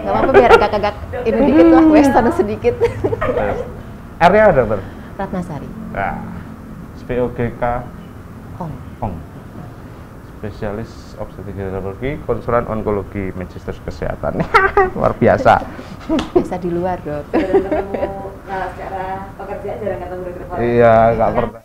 Nggak apa-apa biar agak-agak ini dikit lah, western sedikit. R-nya apa dokter? Ratnasari. Nah, SPOGK Ong. Ong. Spesialis obstetrik ginekologi, konsulen onkologi, Magister Kesehatan. Luar biasa. Biasa di luar, Dok. Jarang ketemu, nah secara pekerjaan jarang ketemu dokter forensik. Iya, nggak pernah.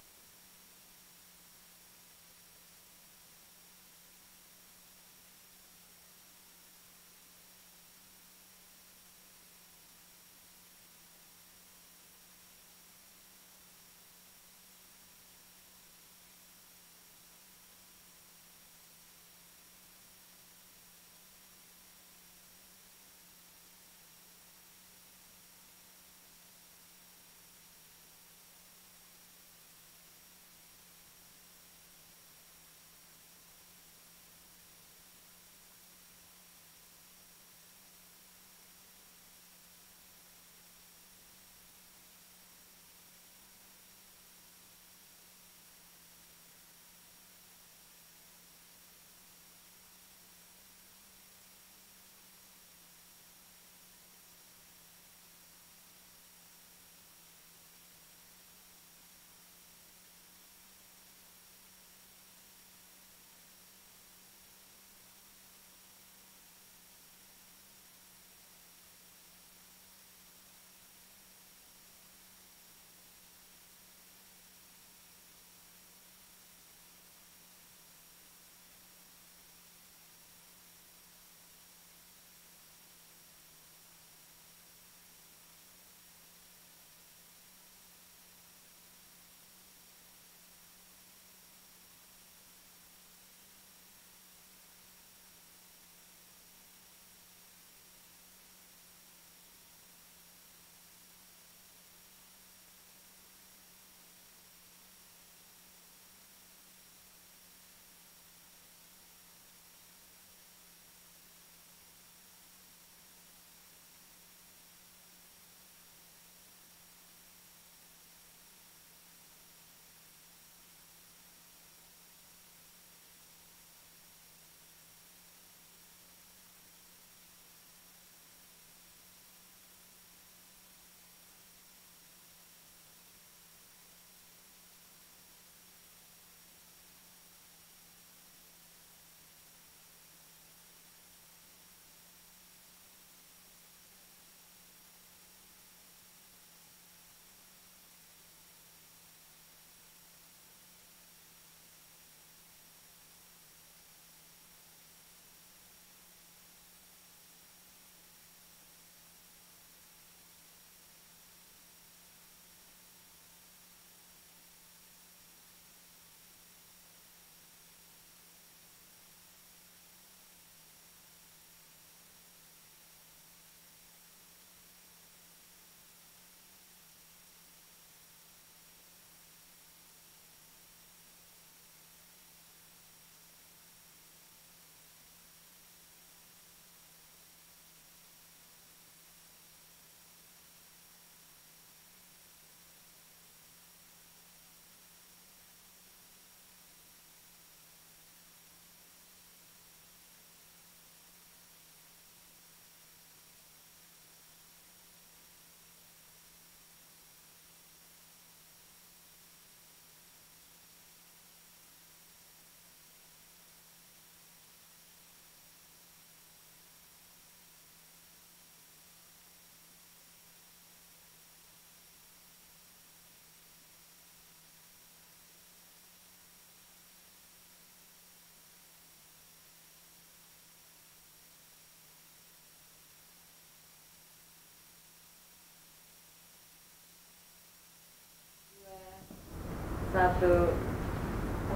Satu.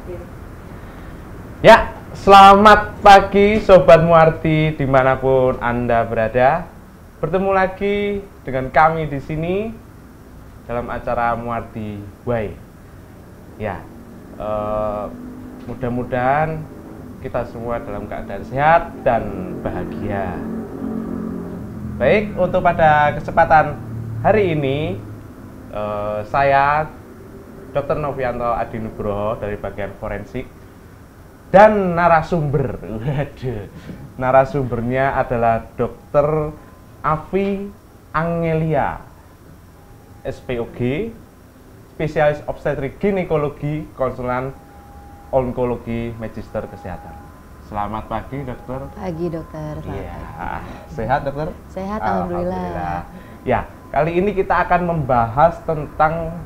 Oke. Ya, selamat pagi Sobat Muarti dimanapun Anda berada. Bertemu lagi dengan kami di sini dalam acara Muarti Way. Ya, mudah-mudahan kita semua dalam keadaan sehat dan bahagia. Baik, untuk pada kesempatan hari ini saya Dr. Novianto Adinugroho dari bagian forensik dan narasumbernya adalah Dr. Afi Angelia, SPOG, spesialis obstetrik ginekologi, konsulan onkologi, magister kesehatan. Selamat pagi, dokter. Pagi, dokter. Selamat Iya, pagi. sehat, dokter? Sehat, alhamdulillah. Ya, kali ini kita akan membahas tentang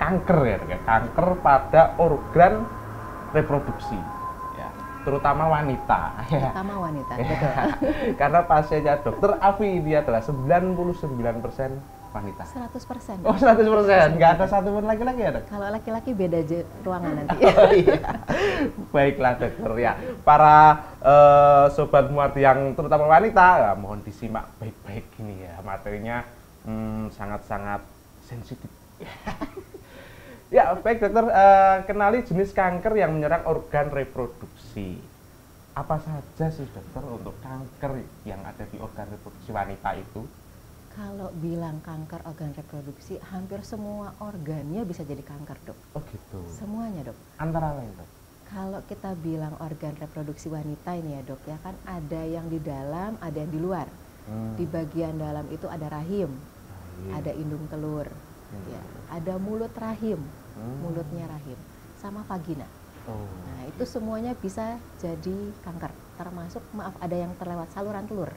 kanker ya, Dok, ya. Kanker pada organ reproduksi, ya, terutama wanita. Ya. Terutama wanita, betul. Karena pasiennya dokter Afi ini adalah 99% wanita. 100%. Oh, 100%. Nggak ada satu pun laki-laki ya, Dok? Kalau laki-laki beda ruangan nanti. Oh iya. Baiklah, dokter ya. Para sobat muat yang terutama wanita, ya, mohon disimak baik-baik ini ya. Materinya sangat-sangat sensitif. Ya, baik dokter, kenali jenis kanker yang menyerang organ reproduksi. Apa saja sih dokter untuk kanker yang ada di organ reproduksi wanita itu? Kalau bilang kanker organ reproduksi, hampir semua organnya bisa jadi kanker, dok. Oh gitu. Semuanya, dok. Antara lain, dok. Kalau kita bilang organ reproduksi wanita ini ya, dok, ya kan ada yang di dalam, ada yang di luar. Di bagian dalam itu ada rahim, ada indung telur, ya, ada mulut rahim, mulutnya rahim, sama vagina. Nah, itu semuanya bisa jadi kanker. Termasuk, maaf, ada yang terlewat saluran telur.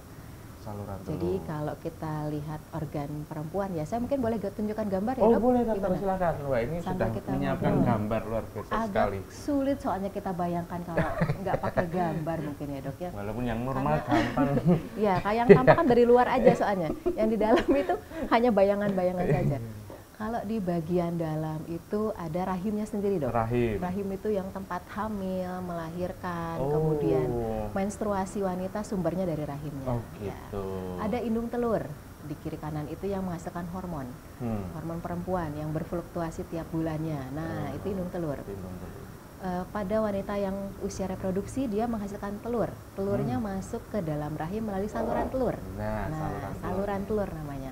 Jadi kalau kita lihat organ perempuan, ya saya mungkin boleh tunjukkan gambar ya, dok? Boleh, dokter, Gimana? silakan. Wah, ini Sambil sudah kita menyiapkan ngobrol. gambar luar biasa Agak sekali. sulit soalnya kita bayangkan kalau nggak pakai gambar mungkin ya, dok, ya. Walaupun yang normal Karena- gampang. Ya, kayak yang tampak kan dari luar aja soalnya. Yang di dalam itu hanya bayangan-bayangan saja. Kalau di bagian dalam itu ada rahimnya sendiri, dok. Rahim. Rahim itu yang tempat hamil, melahirkan, Oh. kemudian menstruasi wanita sumbernya dari rahimnya. Oh Ya. gitu. Ada indung telur di kiri kanan itu yang menghasilkan hormon, Hmm. hormon perempuan yang berfluktuasi tiap bulannya. Nah, itu indung telur. Indung telur. Pada wanita yang usia reproduksi, dia menghasilkan telur. Telurnya masuk ke dalam rahim melalui saluran telur. Nah, Saluran telur namanya.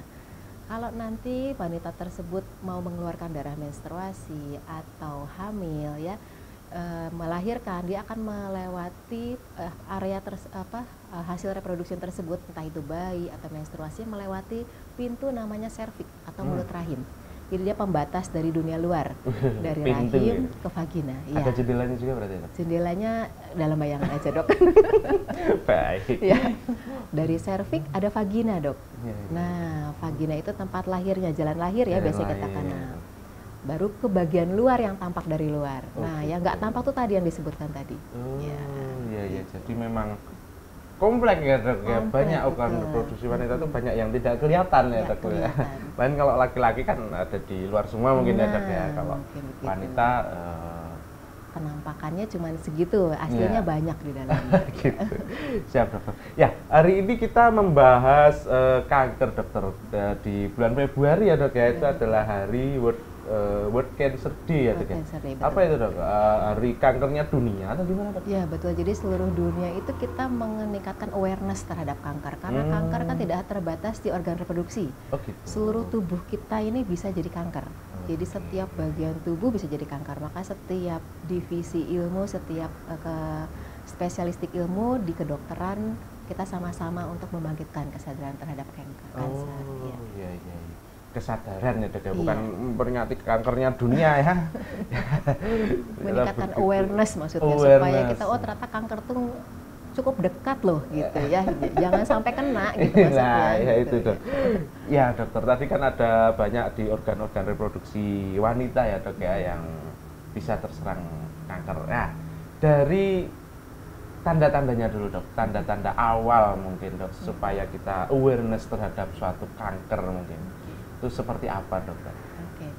Kalau nanti wanita tersebut mau mengeluarkan darah menstruasi atau hamil, ya, melahirkan, dia akan melewati area hasil reproduksi tersebut, entah itu bayi atau menstruasi, melewati pintu namanya serviks atau mulut rahim. Jadi dia pembatas dari dunia luar, dari Pintu, rahim ya? ke vagina. Ada Ya. jendelanya juga berarti, Dok? Jendelanya dalam bayangan aja, dok. Baik. Ya. Dari serviks ada vagina, dok. Iya, iya. Nah, vagina itu tempat lahirnya, jalan lahir ya, Jalan biasa kita lahir. kenal. Baru ke bagian luar yang tampak dari luar. Nah, yang nggak tampak tuh tadi yang disebutkan tadi. Oh, Ya. iya. Jadi memang kompleks ya, Dok, ya. Kompleks, Banyak organ betul. reproduksi wanita itu banyak yang tidak kelihatan ya, Nggak Dok, ya. kelihatan. Lain kalau laki-laki kan ada di luar semua mungkin ya, Dok, ya. Nah, Kalau mungkin begitu. wanita Penampakannya cuma segitu, aslinya Ya. banyak di dalam. gitu. Siap, dokter. Ya, hari ini kita membahas kanker, dokter. Di bulan Februari ya, Dok, ya. Itu adalah hari World Cancer Day ya, Dok, ya. World Cancer Day, betul. Apa itu, Dok? Hari kankernya dunia atau gimana, Dok? Ya, betul. Jadi seluruh dunia itu kita meningkatkan awareness terhadap kanker. Karena kanker kan tidak terbatas di organ reproduksi. Oh, gitu. Seluruh tubuh kita ini bisa jadi kanker. Jadi setiap bagian tubuh bisa jadi kanker. Maka setiap divisi ilmu, setiap spesialistik ilmu di kedokteran, kita sama-sama untuk membangkitkan kesadaran terhadap kanker. Oh, Ya. iya. Kesadaran ya, Dok, ya. Iya. Bukan memperingati kankernya dunia ya. Meningkatkan Begitu. awareness maksudnya, supaya Awareness. kita, oh ternyata kanker tuh cukup dekat loh gitu ya. Jangan sampai kena gitu maksudnya. Nah, ya gitu, itu, Dok. Ya, dokter, tadi kan ada banyak di organ-organ reproduksi wanita ya, Dok, ya, yang bisa terserang kanker. Nah, dari tanda-tandanya dulu, Dok. Tanda-tanda awal mungkin, Dok, supaya kita awareness terhadap suatu kanker mungkin. Itu seperti apa, dokter? Oke.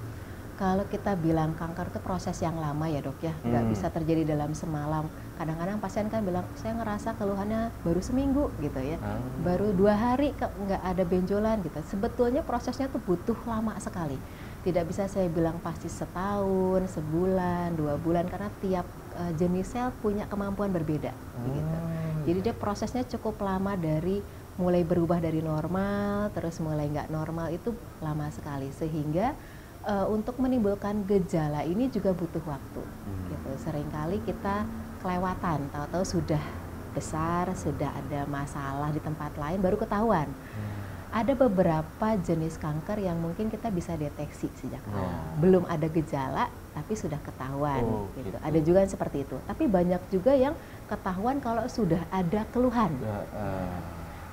Kalau kita bilang kanker itu proses yang lama ya, Dok, ya. Nggak bisa terjadi dalam semalam. Kadang-kadang pasien kan bilang, saya ngerasa keluhannya baru seminggu gitu ya. Baru 2 hari nggak ada benjolan gitu. Sebetulnya prosesnya tuh butuh lama sekali. Tidak bisa saya bilang pasti setahun, sebulan, 2 bulan, karena tiap jenis sel punya kemampuan berbeda gitu. Jadi dia prosesnya cukup lama, dari mulai berubah dari normal terus mulai nggak normal itu lama sekali, sehingga untuk menimbulkan gejala ini juga butuh waktu gitu. Seringkali kita kelewatan, tahu-tahu sudah besar, sudah ada masalah di tempat lain, baru ketahuan. Ada beberapa jenis kanker yang mungkin kita bisa deteksi sejak awal. Belum ada gejala, tapi sudah ketahuan. Gitu. Ada juga yang seperti itu. Tapi banyak juga yang ketahuan kalau sudah ada keluhan.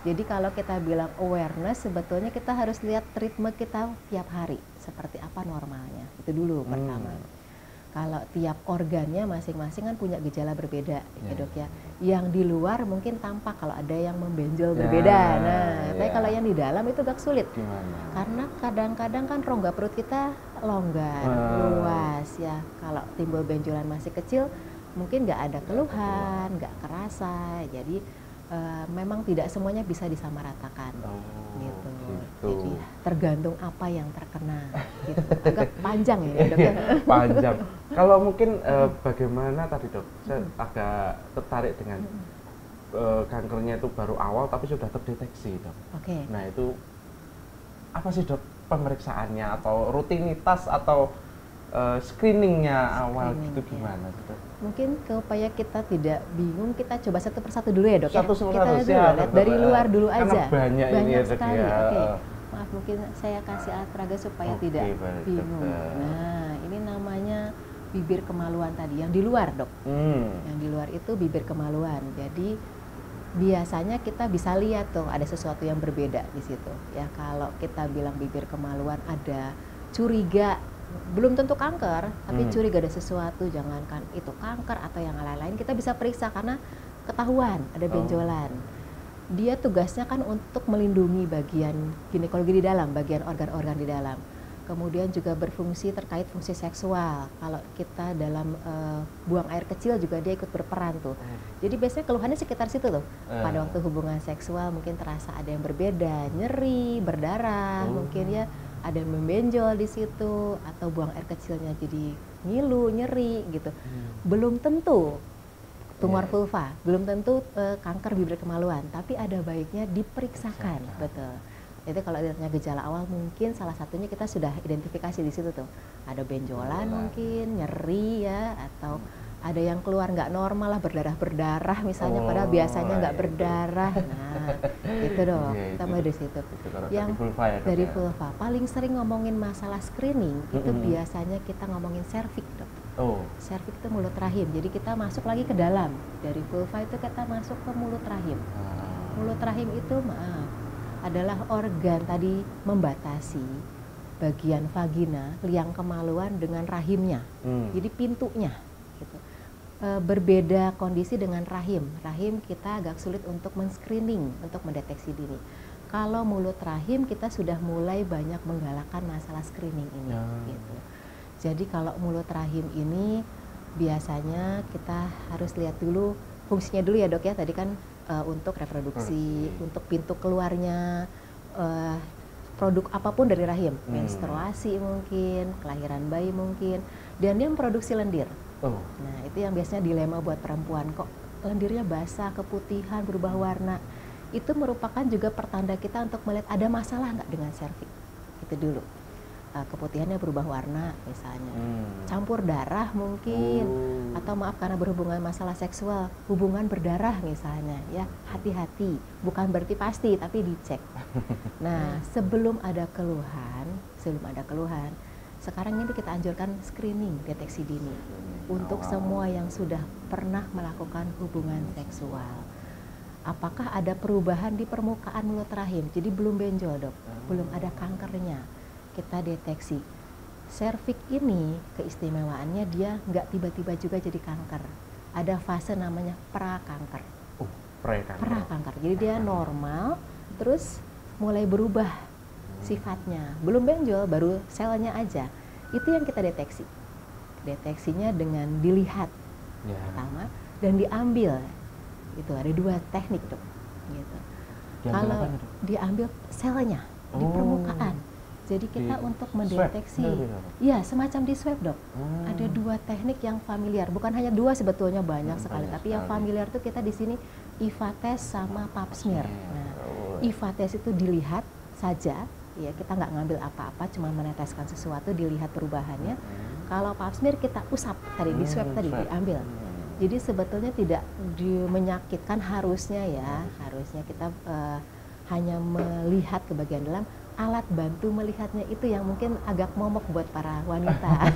Jadi kalau kita bilang awareness, sebetulnya kita harus lihat ritme kita tiap hari. Seperti apa normalnya. Itu dulu pertama. Kalau tiap organnya masing-masing kan punya gejala berbeda, ya dok ya. Yang di luar mungkin tampak kalau ada yang membenjol berbeda. Nah, tapi kalau yang di dalam itu agak sulit. Gimana? Karena kadang-kadang kan rongga perut kita longgar, luas ya. Kalau timbul benjolan masih kecil, mungkin nggak ada keluhan, nggak kerasa. Jadi memang tidak semuanya bisa disamaratakan. Gitu. Jadi tergantung apa yang terkena. Gitu. Agak panjang ya dok ya. Panjang. Kalau mungkin bagaimana tadi dok, saya agak tertarik dengan kankernya itu baru awal tapi sudah terdeteksi dok. Nah itu apa sih dok pemeriksaannya atau rutinitas atau screeningnya awal gitu gimana dok? Mungkin supaya kita tidak bingung, kita coba satu persatu dulu ya dok ya. Kita lihat dari luar dulu aja. Karena banyak ini ya, sekali. Ya. Maaf, mungkin saya kasih alat peraga supaya tidak bingung. Nah, ini namanya bibir kemaluan tadi, yang di luar dok. Yang di luar itu bibir kemaluan. Jadi biasanya kita bisa lihat tuh ada sesuatu yang berbeda di situ. Ya kalau kita bilang bibir kemaluan ada curiga, belum tentu kanker, tapi curiga ada sesuatu, jangankan itu kanker atau yang lain-lain, kita bisa periksa karena ketahuan ada benjolan. Dia tugasnya kan untuk melindungi bagian ginekologi di dalam, bagian organ-organ di dalam. Kemudian juga berfungsi terkait fungsi seksual. Kalau kita dalam buang air kecil juga dia ikut berperan tuh. Jadi biasanya keluhannya sekitar situ tuh. Pada waktu hubungan seksual mungkin terasa ada yang berbeda, nyeri, berdarah, mungkin ya ada yang membenjol di situ, atau buang air kecilnya jadi ngilu, nyeri gitu. Belum tentu tumor vulva, belum tentu kanker bibir kemaluan, tapi ada baiknya diperiksakan, betul. Jadi kalau lihatnya gejala awal mungkin salah satunya kita sudah identifikasi di situ tuh. Ada benjolan mungkin, nyeri ya, atau ada yang keluar nggak normal lah, berdarah-berdarah misalnya, padahal biasanya nggak berdarah. Nah, gitu dong. Kita mulai dari situ. Yang dari vulva, paling sering ngomongin masalah screening itu biasanya kita ngomongin serviks dok. Serviks itu mulut rahim. Jadi kita masuk lagi ke dalam. Dari vulva itu kita masuk ke mulut rahim. Mulut rahim itu adalah organ tadi membatasi bagian vagina, liang kemaluan dengan rahimnya. Jadi pintunya gitu. Berbeda kondisi dengan rahim. Rahim kita agak sulit untuk men-screening, untuk mendeteksi dini. Kalau mulut rahim kita sudah mulai banyak menggalakkan masalah screening ini. Gitu. Jadi kalau mulut rahim ini biasanya kita harus lihat dulu fungsinya dulu ya dok ya. Tadi kan untuk reproduksi, untuk pintu keluarnya, produk apapun dari rahim, menstruasi mungkin, kelahiran bayi mungkin, dan dia memproduksi lendir. Nah itu yang biasanya dilema buat perempuan, kok lendirnya basah, keputihan, berubah warna. Itu merupakan juga pertanda kita untuk melihat ada masalah nggak dengan serviks. Itu dulu. Keputihannya berubah warna misalnya, campur darah mungkin, atau maaf karena berhubungan masalah seksual, hubungan berdarah misalnya, ya hati-hati, bukan berarti pasti tapi dicek. Nah sebelum ada keluhan, sekarang ini kita anjurkan screening, deteksi dini untuk semua yang sudah pernah melakukan hubungan seksual. Apakah ada perubahan di permukaan mulut rahim? Jadi belum benjol dok, belum ada kankernya. Kita deteksi. Serviks ini keistimewaannya dia nggak tiba-tiba juga jadi kanker. Ada fase namanya prakanker. Prakanker. Jadi dia normal, terus mulai berubah sifatnya. Belum benjol, baru selnya aja. Itu yang kita deteksi. Deteksinya dengan dilihat pertama dan diambil. Itu ada dua teknik dok. Gitu. Kalau diambil selnya di permukaan. Jadi kita untuk mendeteksi, ya semacam di swab dok. Ada dua teknik yang familiar, bukan hanya dua sebetulnya banyak sekali, tapi yang familiar tuh kita di sini IVA test sama pap smear. Nah, IVA test itu dilihat saja, ya kita nggak ngambil apa-apa, cuma meneteskan sesuatu, dilihat perubahannya. Kalau pap smear kita usap tadi di swab tadi diambil. Jadi sebetulnya tidak menyakitkan harusnya ya, harusnya kita hanya melihat ke bagian dalam. Alat bantu melihatnya itu yang mungkin agak momok buat para wanita.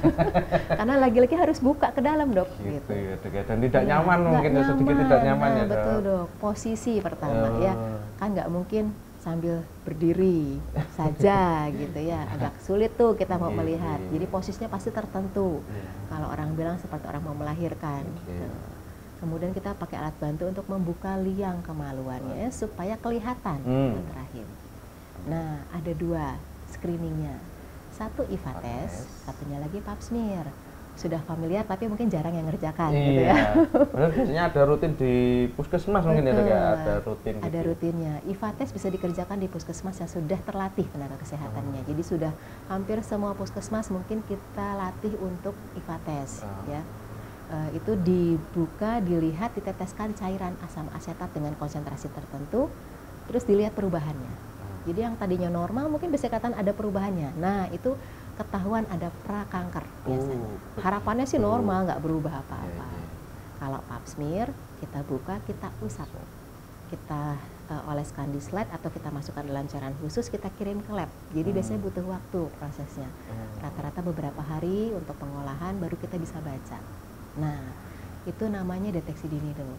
Karena lagi-lagi harus buka ke dalam, Dok. Gitu. Ya, Dok. Dan tidak nyaman mungkin ya, sedikit tidak nyaman ya, Dok. Betul, Dok. Posisi pertama ya, kan nggak mungkin sambil berdiri saja gitu ya, agak sulit tuh kita mau melihat. Jadi posisinya pasti tertentu. Kalau orang bilang seperti orang mau melahirkan. Gitu. Kemudian kita pakai alat bantu untuk membuka liang kemaluannya supaya kelihatan rahim. Nah, ada 2 screeningnya. Satu IVA test, satunya lagi pap smear. Sudah familiar tapi mungkin jarang yang ngerjakan gitu ya. Padahal biasanya ada rutin di puskesmas mungkin ya, Dok, ya, ada rutin gitu. Ada rutinnya. IVA test bisa dikerjakan di puskesmas yang sudah terlatih tenaga kesehatannya. Jadi sudah hampir semua puskesmas mungkin kita latih untuk IVA test ya. Itu dibuka, dilihat, diteteskan cairan asam asetat dengan konsentrasi tertentu, terus dilihat perubahannya. Jadi yang tadinya normal mungkin bisa dikatakan ada perubahannya. Nah, itu ketahuan ada prakanker biasanya. Harapannya sih normal, nggak berubah apa-apa. Kalau pap smear, kita buka, kita usap. Kita oleskan di slide atau kita masukkan dalam cairan khusus, kita kirim ke lab. Jadi biasanya butuh waktu prosesnya. Rata-rata beberapa hari untuk pengolahan baru kita bisa baca. Nah, itu namanya deteksi dini dulu.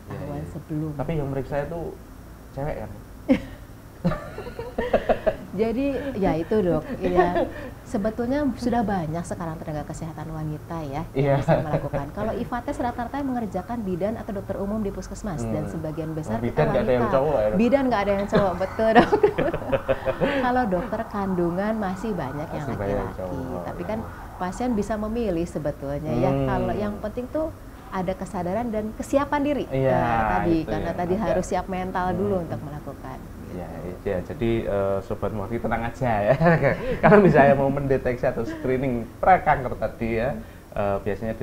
Ketahuan sebelum. Tapi yang meriksa itu cewek kan? Jadi ya itu, Dok, ya sebetulnya sudah banyak sekarang tenaga kesehatan wanita ya yang bisa melakukan. Kalau IVA test rata-rata yang mengerjakan bidan atau dokter umum di puskesmas dan sebagian besar kita wanita. Ada yang cowok, ya, bidan nggak ada yang cowok, betul, Dok. Kalau dokter kandungan masih banyak yang laki-laki, tapi kan pasien bisa memilih sebetulnya ya. Kalau yang penting tuh ada kesadaran dan kesiapan diri. Karena tadi harus siap mental dulu untuk melakukan. Ya, jadi Sobat Muarti tenang aja ya. Kalau misalnya mau mendeteksi atau screening prakanker tadi ya, biasanya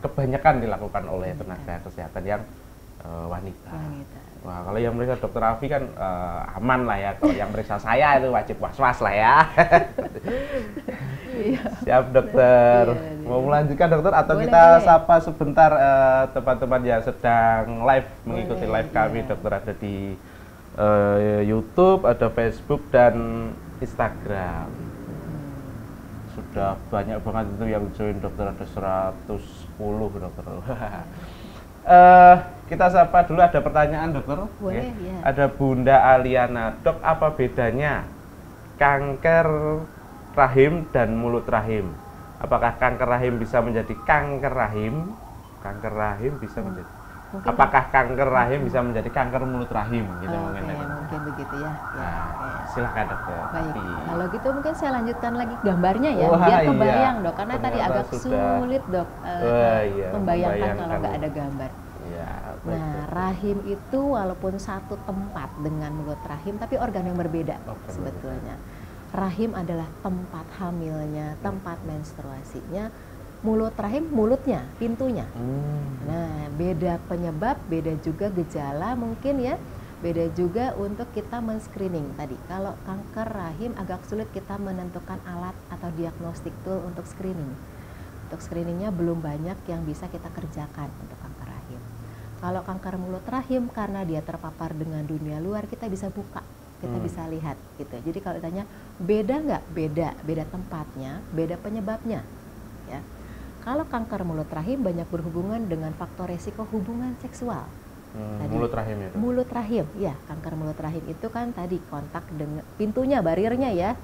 kebanyakan dilakukan oleh tenaga kesehatan yang wanita. Wah, kalau yang meriksa Dokter Alfi kan aman lah ya. Kalau yang meriksa saya itu wajib was-was lah ya. Siap, Dokter. Mau melanjutkan, Dokter, atau boleh, kita sapa sebentar teman-teman yang sedang live mengikuti live kami, Dokter, ada di YouTube, ada Facebook dan Instagram. Sudah banyak banget itu yang join, Dokter, ada 110, Dokter. Kita sapa dulu, ada pertanyaan, Dokter. Boleh, ya. Ada Bunda Aliana. Dok, apa bedanya kanker rahim dan mulut rahim? Apakah kanker rahim bisa menjadi kanker rahim? Kanker rahim bisa menjadi. Mungkin apakah kanker rahim bisa menjadi kanker mulut rahim? Gitu mungkin begitu ya. Silakan, Dokter. Baik. Kalau gitu mungkin saya lanjutkan lagi gambarnya ya, biar kebayang, Dok. Karena tadi agak sulit, Dok, membayangkan kalau nggak ada gambar. Nah, rahim itu walaupun satu tempat dengan mulut rahim, tapi organ yang berbeda sebetulnya. Rahim adalah tempat hamilnya, tempat menstruasinya. Mulut rahim, mulutnya, pintunya. Nah, beda penyebab, beda juga gejala mungkin ya. Beda juga untuk kita men-screening tadi. Kalau kanker rahim agak sulit kita menentukan alat atau diagnostik tool untuk screening. Untuk screeningnya belum banyak yang bisa kita kerjakan untuk kanker rahim. Kalau kanker mulut rahim, karena dia terpapar dengan dunia luar, kita bisa buka, kita bisa lihat gitu. Jadi kalau ditanya beda nggak? Beda tempatnya, beda penyebabnya. Ya. Kalau kanker mulut rahim banyak berhubungan dengan faktor resiko hubungan seksual. Tadi, mulut rahim itu? Mulut rahim, ya. Kanker mulut rahim itu kan tadi kontak dengan pintunya, barirnya ya.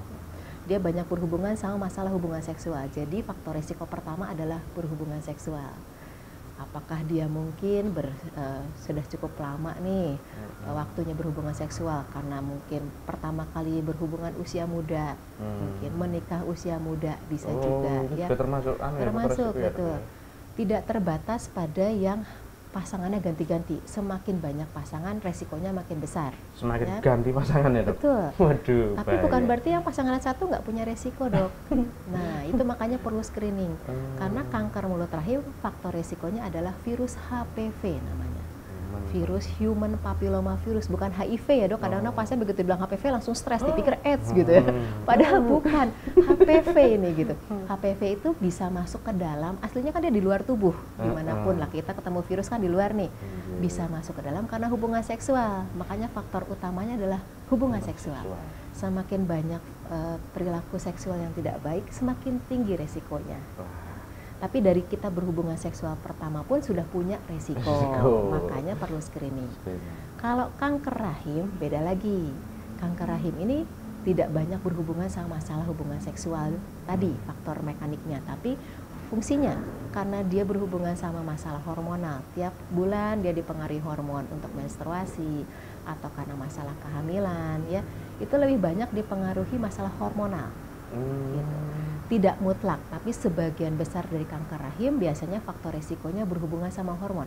Dia banyak berhubungan sama masalah hubungan seksual. Jadi faktor resiko pertama adalah berhubungan seksual. Apakah dia mungkin sudah cukup lama nih waktunya berhubungan seksual, karena mungkin pertama kali berhubungan usia muda, mungkin menikah usia muda bisa juga ya. Termasuk betul. Tidak terbatas pada yang pasangannya ganti-ganti. Semakin banyak pasangan, resikonya makin besar. Semakin ya? Ganti pasangan ya, Dok? Betul. Waduh. Tapi bukan berarti yang pasangan satu nggak punya resiko, Dok. Nah, itu makanya perlu screening. Karena kanker mulut rahim, faktor resikonya adalah virus HPV namanya. virus human papilloma virus, bukan HIV ya dok. Kadang-kadang pasien begitu bilang HPV langsung stres, dipikir AIDS gitu ya. Padahal bukan, HPV ini gitu. HPV itu bisa masuk ke dalam, aslinya kan dia di luar tubuh, dimanapun lah kita ketemu virus kan di luar nih. Bisa masuk ke dalam karena hubungan seksual, makanya faktor utamanya adalah hubungan seksual. Semakin banyak perilaku seksual yang tidak baik, semakin tinggi resikonya. Tapi dari kita berhubungan seksual pertama pun sudah punya resiko. Makanya perlu screening. Kalau kanker rahim beda lagi. Kanker rahim ini tidak banyak berhubungan sama masalah hubungan seksual tadi, faktor mekaniknya, tapi fungsinya karena dia berhubungan sama masalah hormonal. Tiap bulan dia dipengaruhi hormon untuk menstruasi atau karena masalah kehamilan ya. Itu lebih banyak dipengaruhi masalah hormonal. Gitu. Tidak mutlak, tapi sebagian besar dari kanker rahim biasanya faktor resikonya berhubungan sama hormon.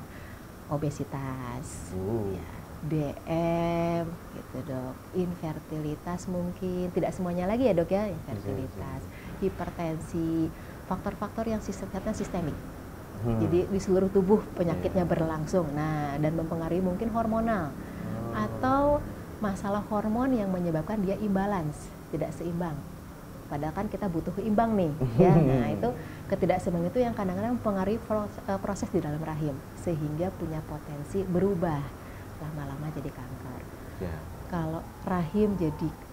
Obesitas, ya, DM, gitu dok. Infertilitas mungkin, tidak semuanya lagi ya dok ya, infertilitas, hipertensi, faktor-faktor yang sifatnya sistemik. Jadi di seluruh tubuh penyakitnya berlangsung, nah dan mempengaruhi mungkin hormonal atau masalah hormon yang menyebabkan dia imbalance, tidak seimbang. Padahal kan kita butuh imbang nih, ya. Nah itu ketidakseimbangan itu yang kadang-kadang mempengaruhi proses di dalam rahim sehingga punya potensi berubah lama-lama jadi kanker. Kalau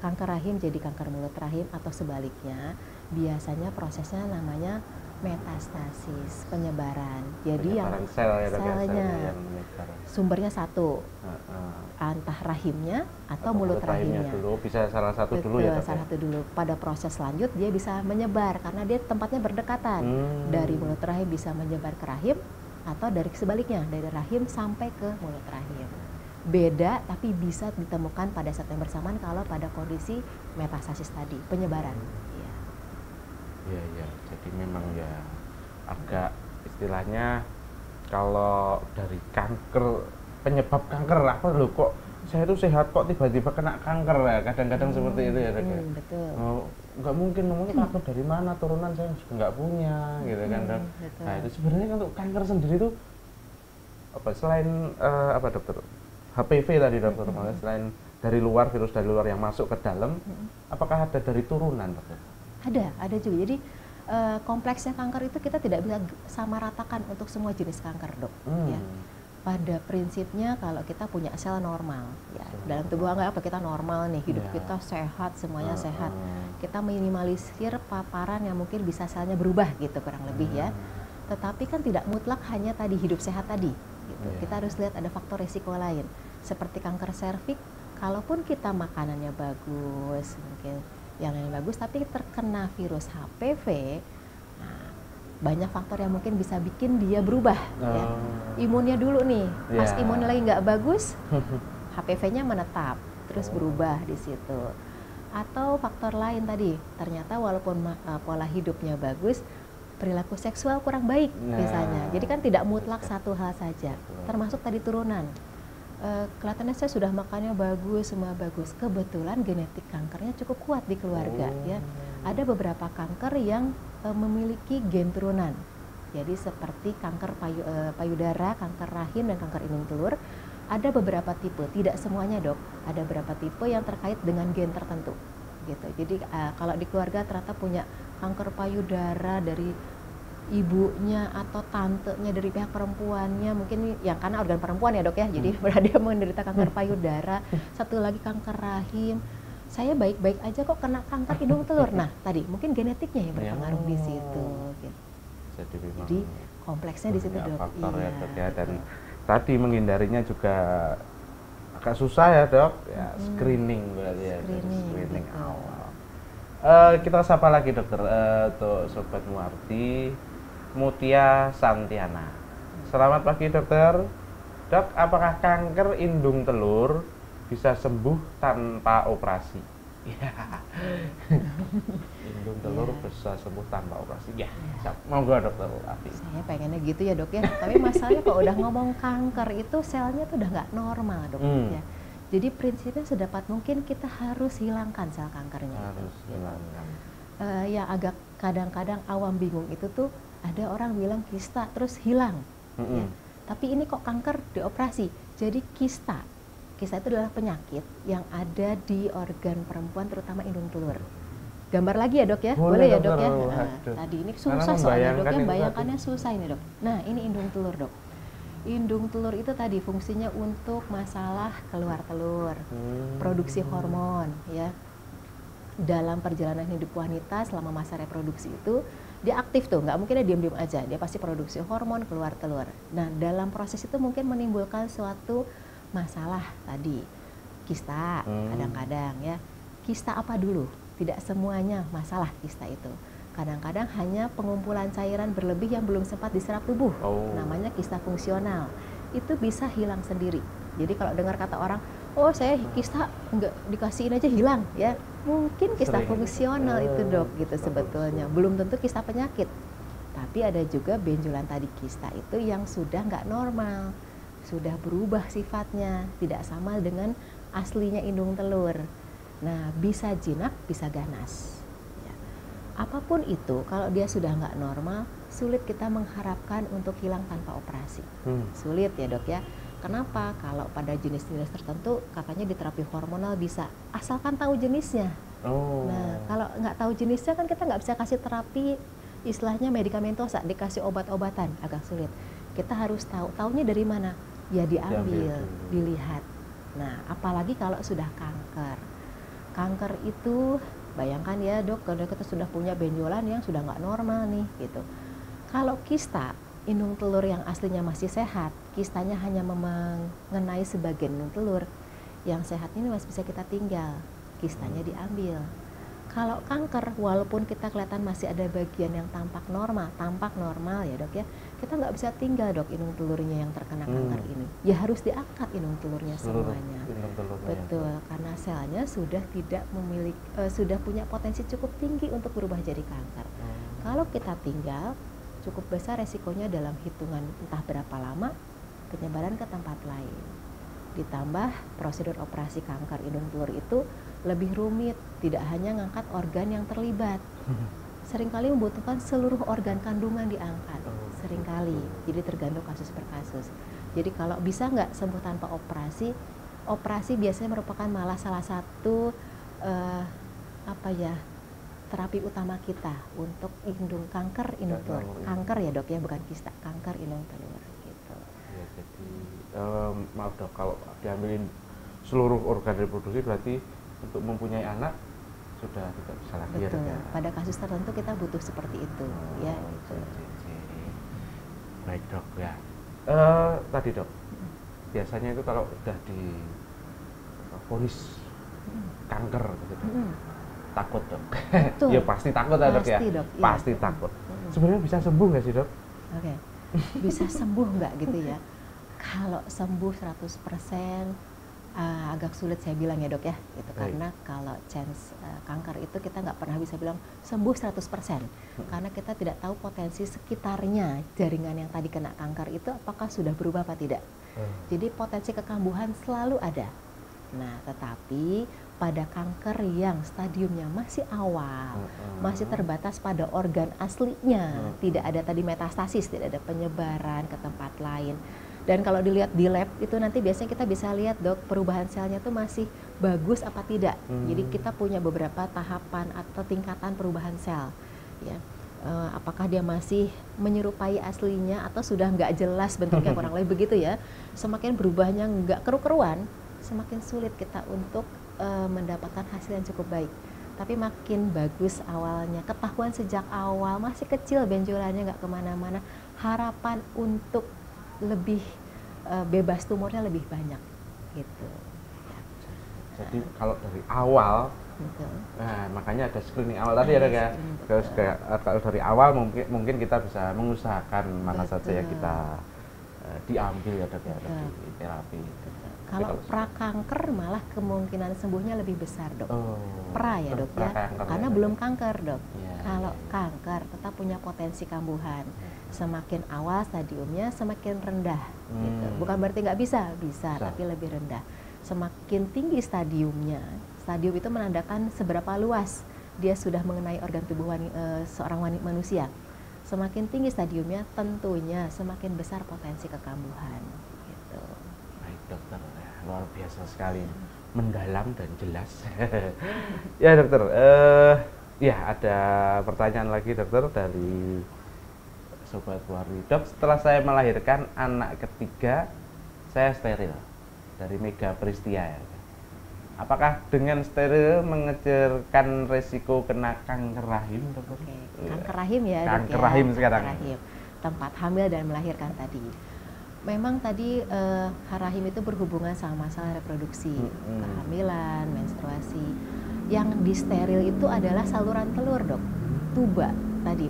kanker rahim jadi kanker mulut rahim atau sebaliknya, biasanya prosesnya namanya metastasis, penyebaran. Jadi selnya sumbernya satu, entah rahimnya atau mulut rahimnya. Dulu bisa salah satu. Betul, dulu ya. Salah satu dulu. Pada proses lanjut dia bisa menyebar karena dia tempatnya berdekatan. Dari mulut rahim bisa menyebar ke rahim atau dari sebaliknya dari rahim sampai ke mulut rahim. Beda tapi bisa ditemukan pada saat yang bersamaan kalau pada kondisi metastasis tadi, penyebaran. Iya. Jadi memang ya agak istilahnya kalau dari kanker, penyebab kanker apa loh kok saya tuh sehat kok tiba-tiba kena kanker ya, kadang-kadang seperti itu ya. Betul. Nggak mungkin kanker dari mana, turunan saya juga nggak punya gitu kan dok. Nah itu sebenarnya untuk kanker sendiri tuh apa selain apa dokter HPV tadi dokter, selain dari luar, virus dari luar yang masuk ke dalam, apakah ada dari turunan dokter? Ada juga. Jadi kompleksnya kanker itu kita tidak bisa sama ratakan untuk semua jenis kanker dok. Ya. Pada prinsipnya kalau kita punya sel normal, ya dalam tubuh apa kita normal nih, hidup kita sehat, semuanya sehat. Kita minimalisir paparan yang mungkin bisa selnya berubah gitu kurang lebih ya. Tetapi kan tidak mutlak hanya tadi hidup sehat tadi. Gitu. Kita harus lihat ada faktor risiko lain seperti kanker serviks. Kalaupun kita makanannya bagus, mungkin yang lain bagus, tapi terkena virus HPV, nah, banyak faktor yang mungkin bisa bikin dia berubah. Ya. Imunnya dulu nih, pas imunnya lagi nggak bagus, HPV-nya menetap, terus berubah di situ. Atau faktor lain tadi, ternyata walaupun pola hidupnya bagus, perilaku seksual kurang baik misalnya. Jadi kan tidak mutlak satu hal saja, termasuk tadi turunan. Kelihatannya saya sudah makannya bagus, semua bagus. Kebetulan genetik kankernya cukup kuat di keluarga ya. Ada beberapa kanker yang memiliki gen turunan. Jadi seperti kanker payudara, kanker rahim dan kanker indung telur. Ada beberapa tipe, tidak semuanya dok. Ada beberapa tipe yang terkait dengan gen tertentu. Gitu. Jadi kalau di keluarga ternyata punya kanker payudara dari ibunya atau tantenya dari pihak perempuannya, mungkin yang karena organ perempuan ya dok ya, jadi dia menderita kanker payudara, satu lagi kanker rahim, saya baik-baik aja kok kena kanker hidung telur. Nah tadi mungkin genetiknya yang berpengaruh di situ. Gitu. Jadi kompleksnya di situ dok. Faktor ya dok ya, dan tadi menghindarinya juga agak susah ya dok, ya screening berarti ya, screening awal. Kita sapa lagi dokter untuk Sobat Muarti, Mutia Santiana. Selamat pagi dokter. Dok, apakah kanker indung telur bisa sembuh tanpa operasi? Indung telur bisa sembuh tanpa operasi. Ya, monggo dokter Afi. Saya pengennya gitu ya dok ya. Tapi masalahnya kalau udah ngomong kanker itu selnya tuh udah nggak normal dok ya. Jadi prinsipnya sedapat mungkin kita harus hilangkan sel kankernya. Harus hilangkan. Yang agak kadang-kadang awam bingung itu tuh ada orang bilang kista terus hilang. Ya. Tapi ini kok kanker dioperasi? Jadi kista itu adalah penyakit yang ada di organ perempuan, terutama indung telur. Gambar lagi ya dok ya? Boleh ya dok ya? Nah, tadi ini susah soalnya dok ya, bayangkannya susah ini dok. Nah ini indung telur dok. Indung telur itu tadi fungsinya untuk masalah keluar telur, produksi hormon ya. Dalam perjalanan hidup wanita selama masa reproduksi itu dia aktif tuh, nggak mungkin dia diam-diam aja, dia pasti produksi hormon, keluar telur. Nah dalam proses itu mungkin menimbulkan suatu masalah tadi, kista kadang-kadang ya. Kista apa dulu? Tidak semuanya masalah kista itu. Kadang-kadang hanya pengumpulan cairan berlebih yang belum sempat diserap tubuh, namanya kista fungsional. Itu bisa hilang sendiri. Jadi kalau dengar kata orang, oh saya kista nggak dikasihin aja hilang ya, mungkin kista fungsional itu dok gitu sebetulnya, belum tentu kista penyakit. Tapi ada juga benjolan tadi kista itu yang sudah nggak normal, sudah berubah sifatnya, tidak sama dengan aslinya indung telur. Nah bisa jinak, bisa ganas. Ya. Apapun itu, kalau dia sudah nggak normal, sulit kita mengharapkan untuk hilang tanpa operasi. Sulit ya dok ya. Kenapa? Kalau pada jenis-jenis tertentu katanya di terapi hormonal bisa, asalkan tahu jenisnya. Nah kalau nggak tahu jenisnya kan kita nggak bisa kasih terapi istilahnya medikamentosa, dikasih obat-obatan, agak sulit. Kita harus tahu, taunya dari mana? Ya diambil, dilihat. Nah apalagi kalau sudah kanker. Kanker itu bayangkan ya dok, kalau kita sudah punya benjolan yang sudah nggak normal nih gitu. Kalau kista, indung telur yang aslinya masih sehat, kistanya hanya mengenai sebagian indung telur, yang sehat ini masih bisa kita tinggal, kistanya diambil. Kalau kanker, walaupun kita kelihatan masih ada bagian yang tampak normal ya dok ya, kita nggak bisa tinggal dok indung telurnya yang terkena kanker ini. Ya harus diangkat indung telurnya semuanya. Betul, karena selnya sudah tidak memiliki, sudah punya potensi cukup tinggi untuk berubah jadi kanker. Kalau kita tinggal, cukup besar resikonya dalam hitungan entah berapa lama penyebaran ke tempat lain. Ditambah prosedur operasi kanker indung telur itu lebih rumit, tidak hanya ngangkat organ yang terlibat. Seringkali membutuhkan seluruh organ kandungan diangkat, seringkali. Jadi tergantung kasus per kasus. Jadi kalau bisa nggak sembuh tanpa operasi, operasi biasanya merupakan malah salah satu terapi utama kita untuk kanker indung telur. Kanker ya dok ya, bukan kista, kanker indung telur gitu. Ya, jadi maaf dok, kalau diambilin seluruh organ reproduksi berarti untuk mempunyai anak sudah tidak bisa lahir. Betul. Ya. Pada kasus tertentu kita butuh seperti itu ya. Baik dok ya. Tadi dok, biasanya itu kalau sudah di vonis kanker gitu dok, takut dok. Ya pasti takut ya dok ya. Dok, pasti takut. Sebenarnya bisa sembuh nggak sih dok? Oke. Bisa sembuh nggak gitu ya? Kalau sembuh 100% agak sulit saya bilang ya dok ya, gitu. Karena kalau chance kanker itu kita nggak pernah bisa bilang sembuh 100%, karena kita tidak tahu potensi sekitarnya jaringan yang tadi kena kanker itu apakah sudah berubah apa tidak. Jadi potensi kekambuhan selalu ada. Nah tetapi pada kanker yang stadiumnya masih awal, masih terbatas pada organ aslinya, tidak ada tadi metastasis, tidak ada penyebaran ke tempat lain. Dan kalau dilihat di lab itu nanti biasanya kita bisa lihat dok perubahan selnya tuh masih bagus apa tidak. Jadi kita punya beberapa tahapan atau tingkatan perubahan sel. Ya, apakah dia masih menyerupai aslinya atau sudah nggak jelas bentuknya kurang lebih begitu ya. Semakin berubahnya nggak keru-keruan, semakin sulit kita untuk mendapatkan hasil yang cukup baik. Tapi makin bagus awalnya, ketahuan sejak awal, masih kecil benjolannya nggak kemana-mana, harapan untuk lebih bebas tumornya lebih banyak gitu. Jadi kalau dari awal, nah makanya ada screening awal tadi ya dok ya. Kalau dari awal mungkin kita bisa mengusahakan mana saja yang kita diambil ya dok ya di terapi. Kalau prakanker malah kemungkinan sembuhnya lebih besar dok. Pra ya dok ya, karena belum kanker dok. Kalau kanker tetap punya potensi kambuhan. Semakin awal stadiumnya semakin rendah gitu. Bukan berarti nggak bisa, tapi lebih rendah. Semakin tinggi stadiumnya, stadium itu menandakan seberapa luas dia sudah mengenai organ tubuh seorang manusia. Semakin tinggi stadiumnya tentunya semakin besar potensi kekambuhan gitu. Baik dok. luar biasa sekali, mendalam dan jelas. Ya dokter, ya ada pertanyaan lagi dokter dari Sobat Warni. Dok, setelah saya melahirkan anak ketiga, saya steril dari Mega Pristia. Ya. Apakah dengan steril mengecilkan resiko kena kanker rahim, dokter? Oke, kanker rahim ya, kanker dok, ya. rahim sekarang. Kanker rahim, tempat hamil dan melahirkan tadi. Memang tadi rahim itu berhubungan sama masalah reproduksi, kehamilan, menstruasi. Yang disteril itu adalah saluran telur, dok, tuba tadi.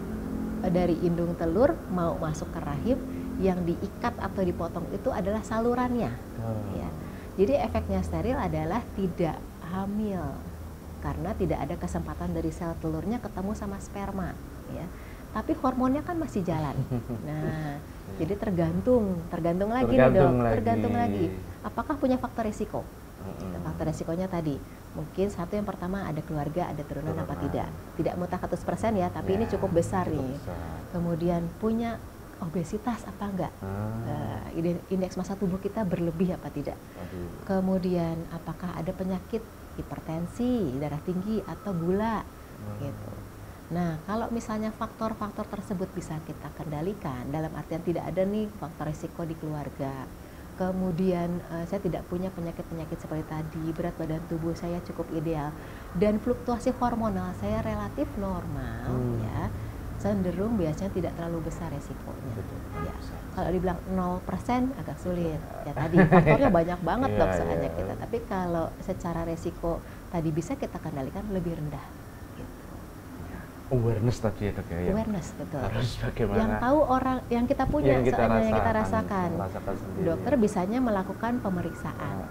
Dari indung telur mau masuk ke rahim, yang diikat atau dipotong itu adalah salurannya. Ya. Jadi efeknya steril adalah tidak hamil karena tidak ada kesempatan dari sel telurnya ketemu sama sperma. Ya. Tapi hormonnya kan masih jalan. Nah, jadi tergantung lagi nih dok, tergantung lagi. Apakah punya faktor risiko? Faktor risikonya tadi, mungkin satu yang pertama ada keluarga, ada turunan apa tidak. Tidak mutlak 100% ya, tapi ini cukup besar nih. Kemudian punya obesitas apa enggak? Indeks massa tubuh kita berlebih apa tidak? Kemudian apakah ada penyakit hipertensi, darah tinggi atau gula gitu. Nah, kalau misalnya faktor-faktor tersebut bisa kita kendalikan, dalam artian tidak ada nih faktor risiko di keluarga. Kemudian saya tidak punya penyakit-penyakit seperti tadi, berat badan tubuh saya cukup ideal, dan fluktuasi hormonal saya relatif normal, ya, cenderung biasanya tidak terlalu besar resikonya. Ya. Kalau dibilang 0% agak sulit, ya tadi faktornya banyak banget dok soalnya kita. Tapi kalau secara resiko tadi bisa kita kendalikan lebih rendah. Awareness tadi ya dok ya. Awareness, betul. Harus bagaimana? Yang tahu orang, yang kita punya, yang kita rasakan. Dokter bisanya melakukan pemeriksaan.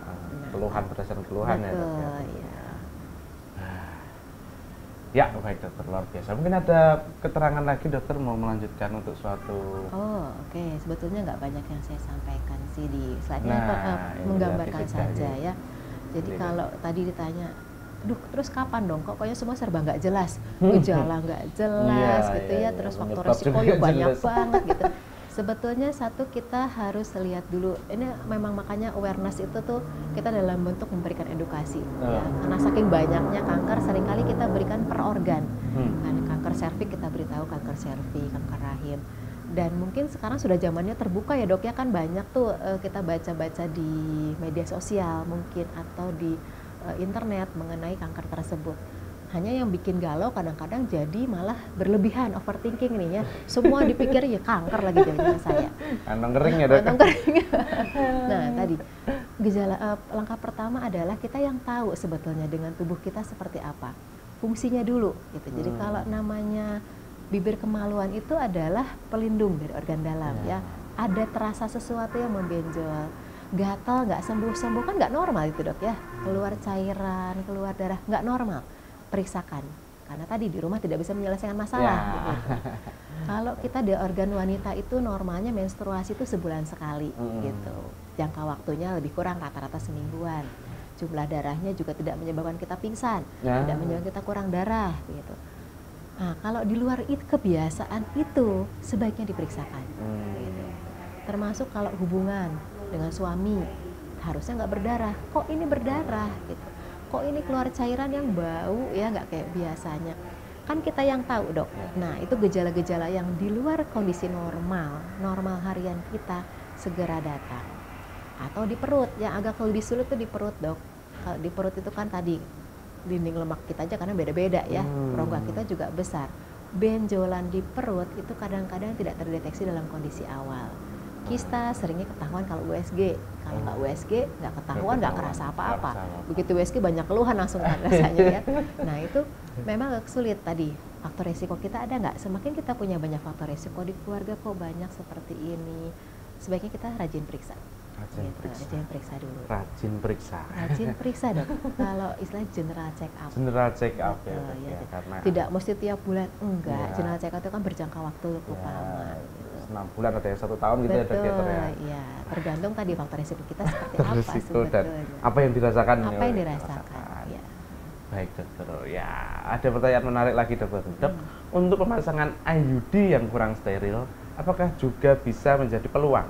Keluhan berdasarkan keluhan ya dok. Betul, ya. Ya, baik dokter, luar biasa. Mungkin ada keterangan lagi dokter mau melanjutkan untuk suatu. Oh, oke. Sebetulnya nggak banyak yang saya sampaikan sih di slide-nya, menggambarkan saja ya. Jadi kalau tadi ditanya, duh, terus kapan dong? Kok pokoknya semua serba nggak jelas, gejala nggak jelas gitu ya, terus faktor resiko ya banyak banget gitu. Sebetulnya satu, kita harus lihat dulu, ini memang makanya awareness itu tuh kita dalam bentuk memberikan edukasi ya. Karena saking banyaknya kanker, seringkali kita berikan per organ. Kanker serviks kita beritahu kanker serviks, kanker rahim. Dan mungkin sekarang sudah zamannya terbuka ya dok ya, kan banyak tuh kita baca-baca di media sosial mungkin atau di internet mengenai kanker tersebut. Hanya yang bikin galau kadang-kadang jadi malah berlebihan, overthinking nih ya. Semua dipikir ya kanker lagi jadinya saya. Kantong kering ya dok. Kantong kering. Nah tadi gejala langkah pertama adalah kita yang tahu sebetulnya dengan tubuh kita seperti apa, fungsinya dulu gitu. Jadi kalau namanya bibir kemaluan itu adalah pelindung dari organ dalam ya. Ada terasa sesuatu yang membenjol, gatal nggak sembuh-sembuh kan nggak normal itu dok ya. Keluar cairan, keluar darah nggak normal. Periksakan, karena tadi di rumah tidak bisa menyelesaikan masalah. Gitu. Kalau kita di organ wanita itu normalnya menstruasi itu sebulan sekali, gitu. Jangka waktunya lebih kurang rata-rata semingguan. Jumlah darahnya juga tidak menyebabkan kita pingsan, tidak menyebabkan kita kurang darah, gitu. Nah, kalau di luar itu kebiasaan itu sebaiknya diperiksakan. Gitu. Termasuk kalau hubungan dengan suami harusnya nggak berdarah, kok ini berdarah, gitu. Kok ini keluar cairan yang bau ya, nggak kayak biasanya. Kan kita yang tahu dok. Nah itu gejala-gejala yang di luar kondisi normal harian kita, segera datang. Atau di perut, yang agak lebih sulit itu di perut dok. Kalau di perut itu kan tadi dinding lemak kita aja karena beda-beda ya, rongga kita juga besar. Benjolan di perut itu kadang-kadang tidak terdeteksi dalam kondisi awal. Kista seringnya ketahuan kalau USG, kalau nggak USG nggak ketahuan, nggak kerasa apa-apa. Begitu USG banyak keluhan langsung kan rasanya ya. Nah itu memang agak sulit tadi. Faktor resiko kita ada nggak? Semakin kita punya banyak faktor resiko di keluarga kok banyak seperti ini, sebaiknya kita rajin periksa. Rajin periksa dulu. Rajin periksa dok. Kalau istilah general check up. General check up ya. Karena tidak mesti tiap bulan, enggak. General check up itu kan berjangka waktu cukup lama. 6 bulan ada yang 1 tahun gitu ya dok ya. Iya, tergantung tadi faktor resiko kita seperti apa sebetulnya. Dan apa yang dirasakan. Apa yang dirasakan. Ya. Baik dokter, ya ada pertanyaan menarik lagi dokter. Dok, untuk pemasangan IUD yang kurang steril, apakah juga bisa menjadi peluang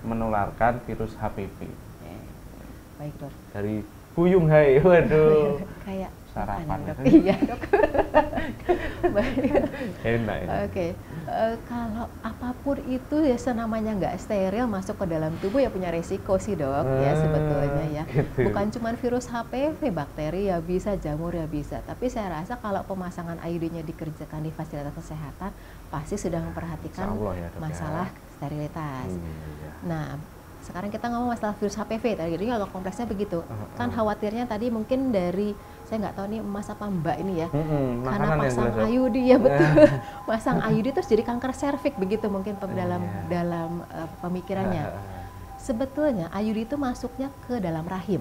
menularkan virus HPV? baik dok. Dari Buyung Hai, waduh. Kayak sarapan dok. Iya dok. Enak ya. Oke, kalau apapun itu ya senamanya nggak steril masuk ke dalam tubuh ya punya resiko sih dok ya sebetulnya ya. Gitu. Bukan cuma virus HPV, bakteri ya bisa, jamur ya bisa. Tapi saya rasa kalau pemasangan IUD-nya dikerjakan di fasilitas kesehatan pasti sudah memperhatikan ya, dok, masalah ya. sterilitas. Iya. Nah, sekarang kita ngomong masalah virus HPV tadi, jadi kalau kompleksnya begitu. Kan khawatirnya tadi mungkin dari, saya nggak tahu nih emas apa mbak ini ya, karena pasang IUD ya betul, pasang IUD terus jadi kanker serviks begitu mungkin dalam pemikirannya. Sebetulnya IUD itu masuknya ke dalam rahim,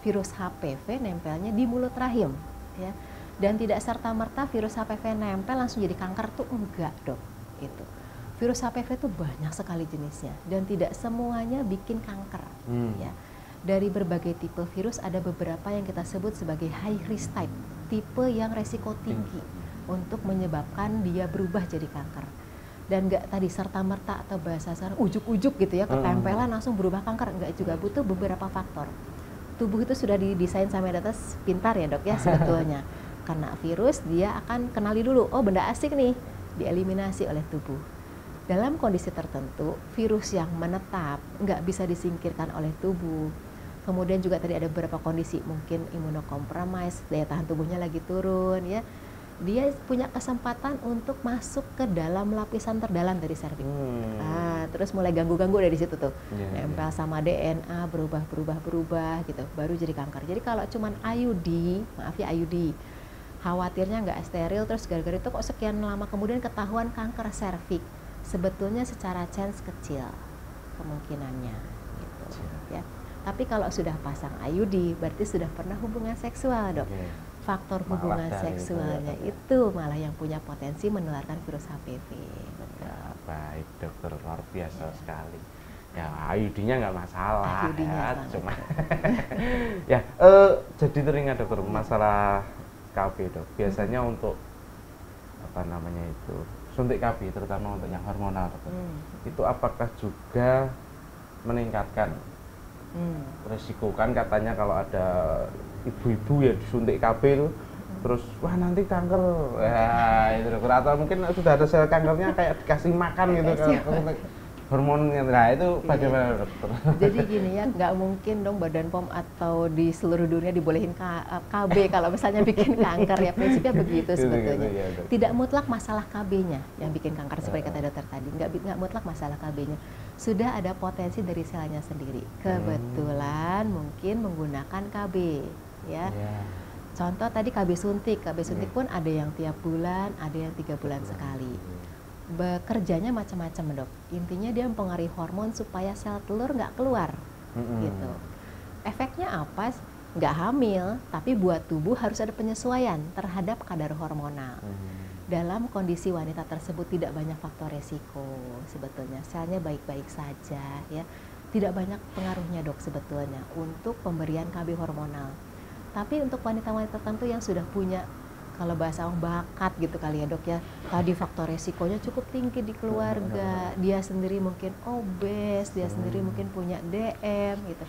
virus HPV nempelnya di mulut rahim, ya. Dan tidak serta-merta virus HPV nempel langsung jadi kanker tuh enggak dok, itu. Virus HPV itu banyak sekali jenisnya dan tidak semuanya bikin kanker. Ya. Dari berbagai tipe virus ada beberapa yang kita sebut sebagai high risk type, tipe yang resiko tinggi untuk menyebabkan dia berubah jadi kanker. Dan nggak tadi serta-merta atau bahasa sekarang ujuk-ujuk gitu ya, ketempelan langsung berubah kanker, nggak juga, butuh beberapa faktor. Tubuh itu sudah didesain sama atas pintar ya dok ya sebetulnya. Karena virus dia akan kenali dulu, oh benda asing nih, dieliminasi oleh tubuh. Dalam kondisi tertentu, virus yang menetap nggak bisa disingkirkan oleh tubuh. Kemudian juga tadi ada beberapa kondisi, mungkin imunokompromis, daya tahan tubuhnya lagi turun, ya. Dia punya kesempatan untuk masuk ke dalam lapisan terdalam dari serviks. Terus mulai ganggu-ganggu dari situ tuh, nempel sama DNA, berubah gitu, baru jadi kanker. Jadi kalau cuman IUD, maaf ya IUD, khawatirnya nggak steril, terus gara-gara itu kok sekian lama kemudian ketahuan kanker serviks. Sebetulnya secara chance kecil kemungkinannya gitu ya. Tapi kalau sudah pasang IUD berarti sudah pernah hubungan seksual dok. Faktor hubungan seksualnya itu malah yang punya potensi menularkan virus HPV. Ya, baik dokter, luar biasa sekali. Ya IUD-nya nggak masalah ya, cuma ya jadi teringat dokter masalah KB dok. Biasanya untuk apa namanya itu suntik KB terutama untuk yang hormonal itu apakah juga meningkatkan risiko? Kan katanya kalau ada ibu-ibu ya disuntik KB itu terus wah nanti kanker ya itu dokter, atau mungkin sudah ada sel kankernya kayak dikasih makan gitu kalau hormonnya. Nah itu bagaimana dokter? Jadi gini ya, nggak mungkin dong Badan POM atau di seluruh dunia dibolehin KB kalau misalnya bikin kanker ya, prinsipnya begitu sebetulnya. Tidak mutlak masalah KB-nya yang bikin kanker seperti kata dokter tadi, nggak mutlak masalah KB-nya. Sudah ada potensi dari selnya sendiri. Kebetulan mungkin menggunakan KB ya. Contoh tadi KB suntik pun ada yang tiap bulan, ada yang 3 bulan sekali. Bekerjanya macam-macam dok. Intinya dia mempengaruhi hormon supaya sel telur nggak keluar, gitu. Efeknya apa? Nggak hamil, tapi buat tubuh harus ada penyesuaian terhadap kadar hormonal. Dalam kondisi wanita tersebut tidak banyak faktor resiko sebetulnya, selnya baik-baik saja, ya. Tidak banyak pengaruhnya dok sebetulnya untuk pemberian KB hormonal. Tapi untuk wanita-wanita tertentu yang sudah punya, kalau bahasa orang bakat gitu kali ya dok ya, tadi faktor resikonya cukup tinggi di keluarga, dia sendiri mungkin obes, dia sendiri mungkin punya DM gitu,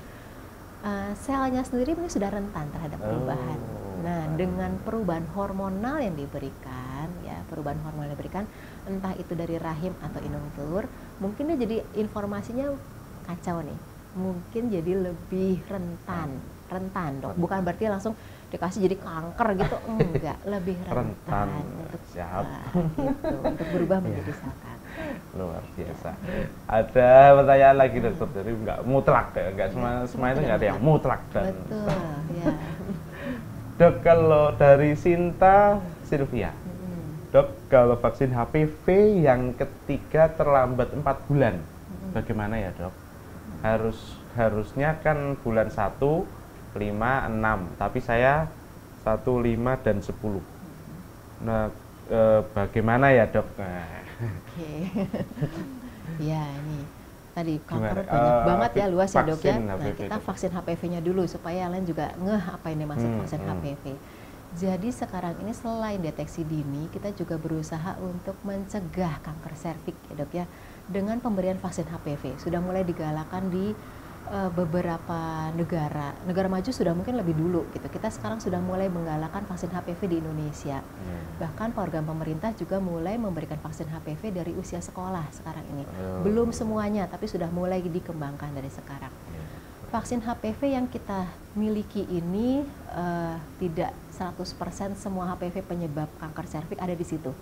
selnya sendiri mungkin sudah rentan terhadap perubahan. Nah dengan perubahan hormonal yang diberikan ya, perubahan hormonal yang diberikan entah itu dari rahim atau indung telur, mungkin dia jadi informasinya kacau nih, mungkin jadi lebih rentan dok, bukan berarti langsung dikasih jadi kanker gitu, enggak, lebih rentan untuk gitu, untuk berubah menjadi sel kanker. Luar biasa. Ada pertanyaan lagi dokter, jadi nggak mutlak ya, nggak semua itu nggak ada yang mutlak dan. Betul, ya. Dok, kalau dari Sinta Sylvia, dok, kalau vaksin HPV yang ketiga terlambat 4 bulan, bagaimana ya dok? Harusnya kan bulan 1, 5, 6, tapi saya 1, 5, dan 10. Nah, bagaimana ya dok? Oke. Ya ini tadi kanker banyak banget ya, luas ya dok ya. Nah kita vaksin HPV-nya dulu supaya kalian juga ngeh apa ini maksud vaksin HPV. Jadi sekarang ini selain deteksi dini, kita juga berusaha untuk mencegah kanker serviks ya dok ya, dengan pemberian vaksin HPV. Sudah mulai digalakan di beberapa negara maju sudah mungkin lebih dulu gitu. Kita sekarang sudah mulai menggalakkan vaksin HPV di Indonesia. Bahkan program pemerintah juga mulai memberikan vaksin HPV dari usia sekolah sekarang ini. Belum semuanya, tapi sudah mulai dikembangkan dari sekarang. Vaksin HPV yang kita miliki ini tidak 100% semua HPV penyebab kanker serviks ada di situ.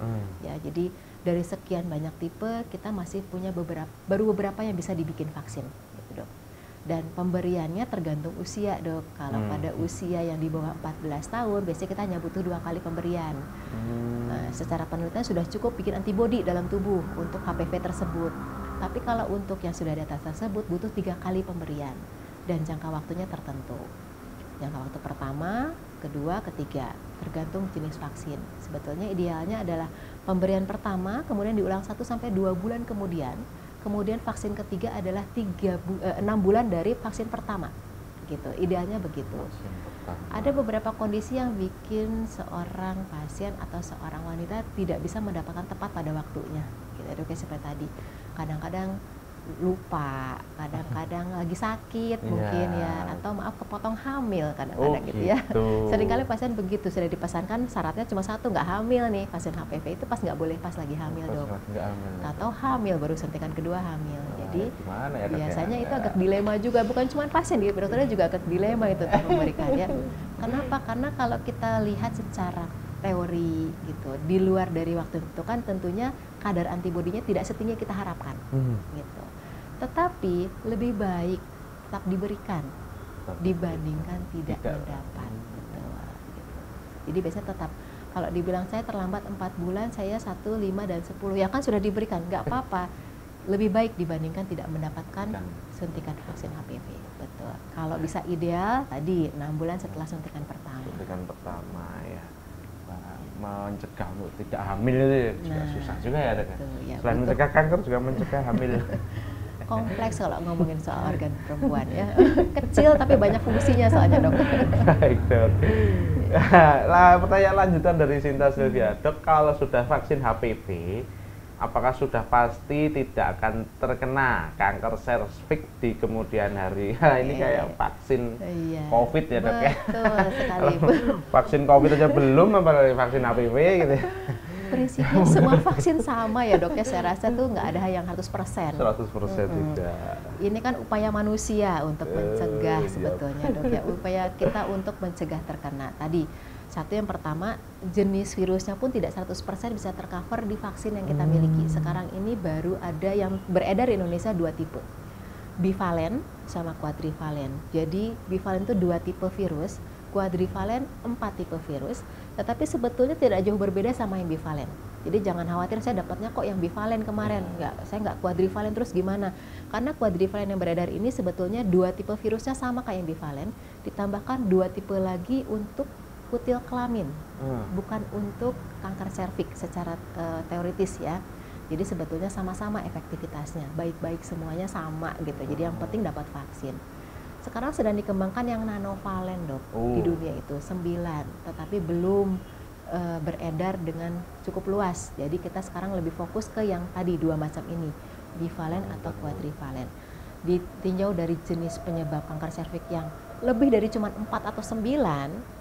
Ya, jadi dari sekian banyak tipe kita masih punya baru beberapa yang bisa dibikin vaksin, gitu, Dok. Dan pemberiannya tergantung usia, Dok. Kalau pada usia yang di bawah 14 tahun, biasanya kita hanya butuh 2 kali pemberian. Nah, secara penelitian sudah cukup bikin antibodi dalam tubuh untuk HPV tersebut. Tapi kalau untuk yang sudah di atas tersebut butuh 3 kali pemberian. Dan jangka waktunya tertentu. Jangka waktu pertama, kedua, ketiga, tergantung jenis vaksin. Sebetulnya idealnya adalah pemberian pertama, kemudian diulang 1-2 bulan kemudian vaksin ketiga adalah 6 bulan dari vaksin pertama. Gitu, idealnya begitu. Ada beberapa kondisi yang bikin seorang pasien atau seorang wanita tidak bisa mendapatkan tepat pada waktunya. Gitu, Dok, seperti tadi. Kadang-kadang lupa, kadang-kadang lagi sakit mungkin ya, atau maaf kepotong hamil kadang-kadang gitu ya. Seringkali pasien begitu, sudah dipesankan syaratnya cuma 1, nggak hamil nih vaksin HPV, itu pas nggak boleh pas lagi hamil, Dok. Atau hamil baru suntikan kedua hamil. Jadi ya, biasanya itu agak dilema juga, bukan cuma pasien, dokternya juga agak dilema itu untuk memberikan ya. Kenapa? Karena kalau kita lihat secara teori gitu, di luar dari waktu itu kan tentunya kadar antibodinya tidak setinggi kita harapkan, gitu. Tetapi lebih baik tetap diberikan dibandingkan tidak mendapat. Betul, gitu. Jadi biasanya tetap, kalau dibilang saya terlambat 4 bulan, saya 1, 5, dan 10, ya kan sudah diberikan, nggak apa-apa. Lebih baik dibandingkan tidak mendapatkan suntikan vaksin HPV. Betul. Kalau bisa ideal tadi 6 bulan setelah suntikan pertama. Suntikan pertama ya. Mencegah untuk tidak hamil itu juga susah juga ya, Dok. Ya, selain mencegah kanker juga mencegah hamil. Kompleks kalau ngomongin soal organ perempuan ya. Kecil tapi banyak fungsinya soalnya, Dok. Baik, Dok. Lah, pertanyaan lanjutan dari Sinta Sylvia, Dok, kalau sudah vaksin HPV, apakah sudah pasti tidak akan terkena kanker serviks di kemudian hari? Ini kayak vaksin COVID ya, Dok ya. Betul sekali. Vaksin COVID aja belum, apalagi vaksin HPV gitu. Prinsipnya semua vaksin sama ya, Dok ya. Saya rasa tuh nggak ada yang 100%. 100% tidak. Ini kan upaya manusia untuk mencegah sebetulnya, Dok ya. Upaya kita untuk mencegah terkena. Tadi satu, yang pertama, jenis virusnya pun tidak 100% bisa tercover di vaksin yang kita miliki. Sekarang ini baru ada yang beredar di Indonesia 2 tipe. Bivalen sama kuadrivalen. Jadi bivalen itu 2 tipe virus, kuadrivalen 4 tipe virus, tetapi sebetulnya tidak jauh berbeda sama yang bivalen. Jadi jangan khawatir, saya dapatnya kok yang bivalen kemarin, saya nggak kuadrivalen, terus gimana? Karena kuadrivalen yang beredar ini sebetulnya 2 tipe virusnya sama kayak yang bivalen, ditambahkan 2 tipe lagi untuk kutil kelamin, bukan untuk kanker serviks secara teoritis ya. Jadi sebetulnya sama-sama efektivitasnya, baik-baik semuanya sama gitu. Jadi yang penting dapat vaksin. Sekarang sedang dikembangkan yang nanovalen, Dok, di dunia itu 9, tetapi belum beredar dengan cukup luas. Jadi kita sekarang lebih fokus ke yang tadi 2 macam ini, bivalen atau kuadrivalen. Ditinjau dari jenis penyebab kanker serviks yang lebih dari cuma 4 atau 9,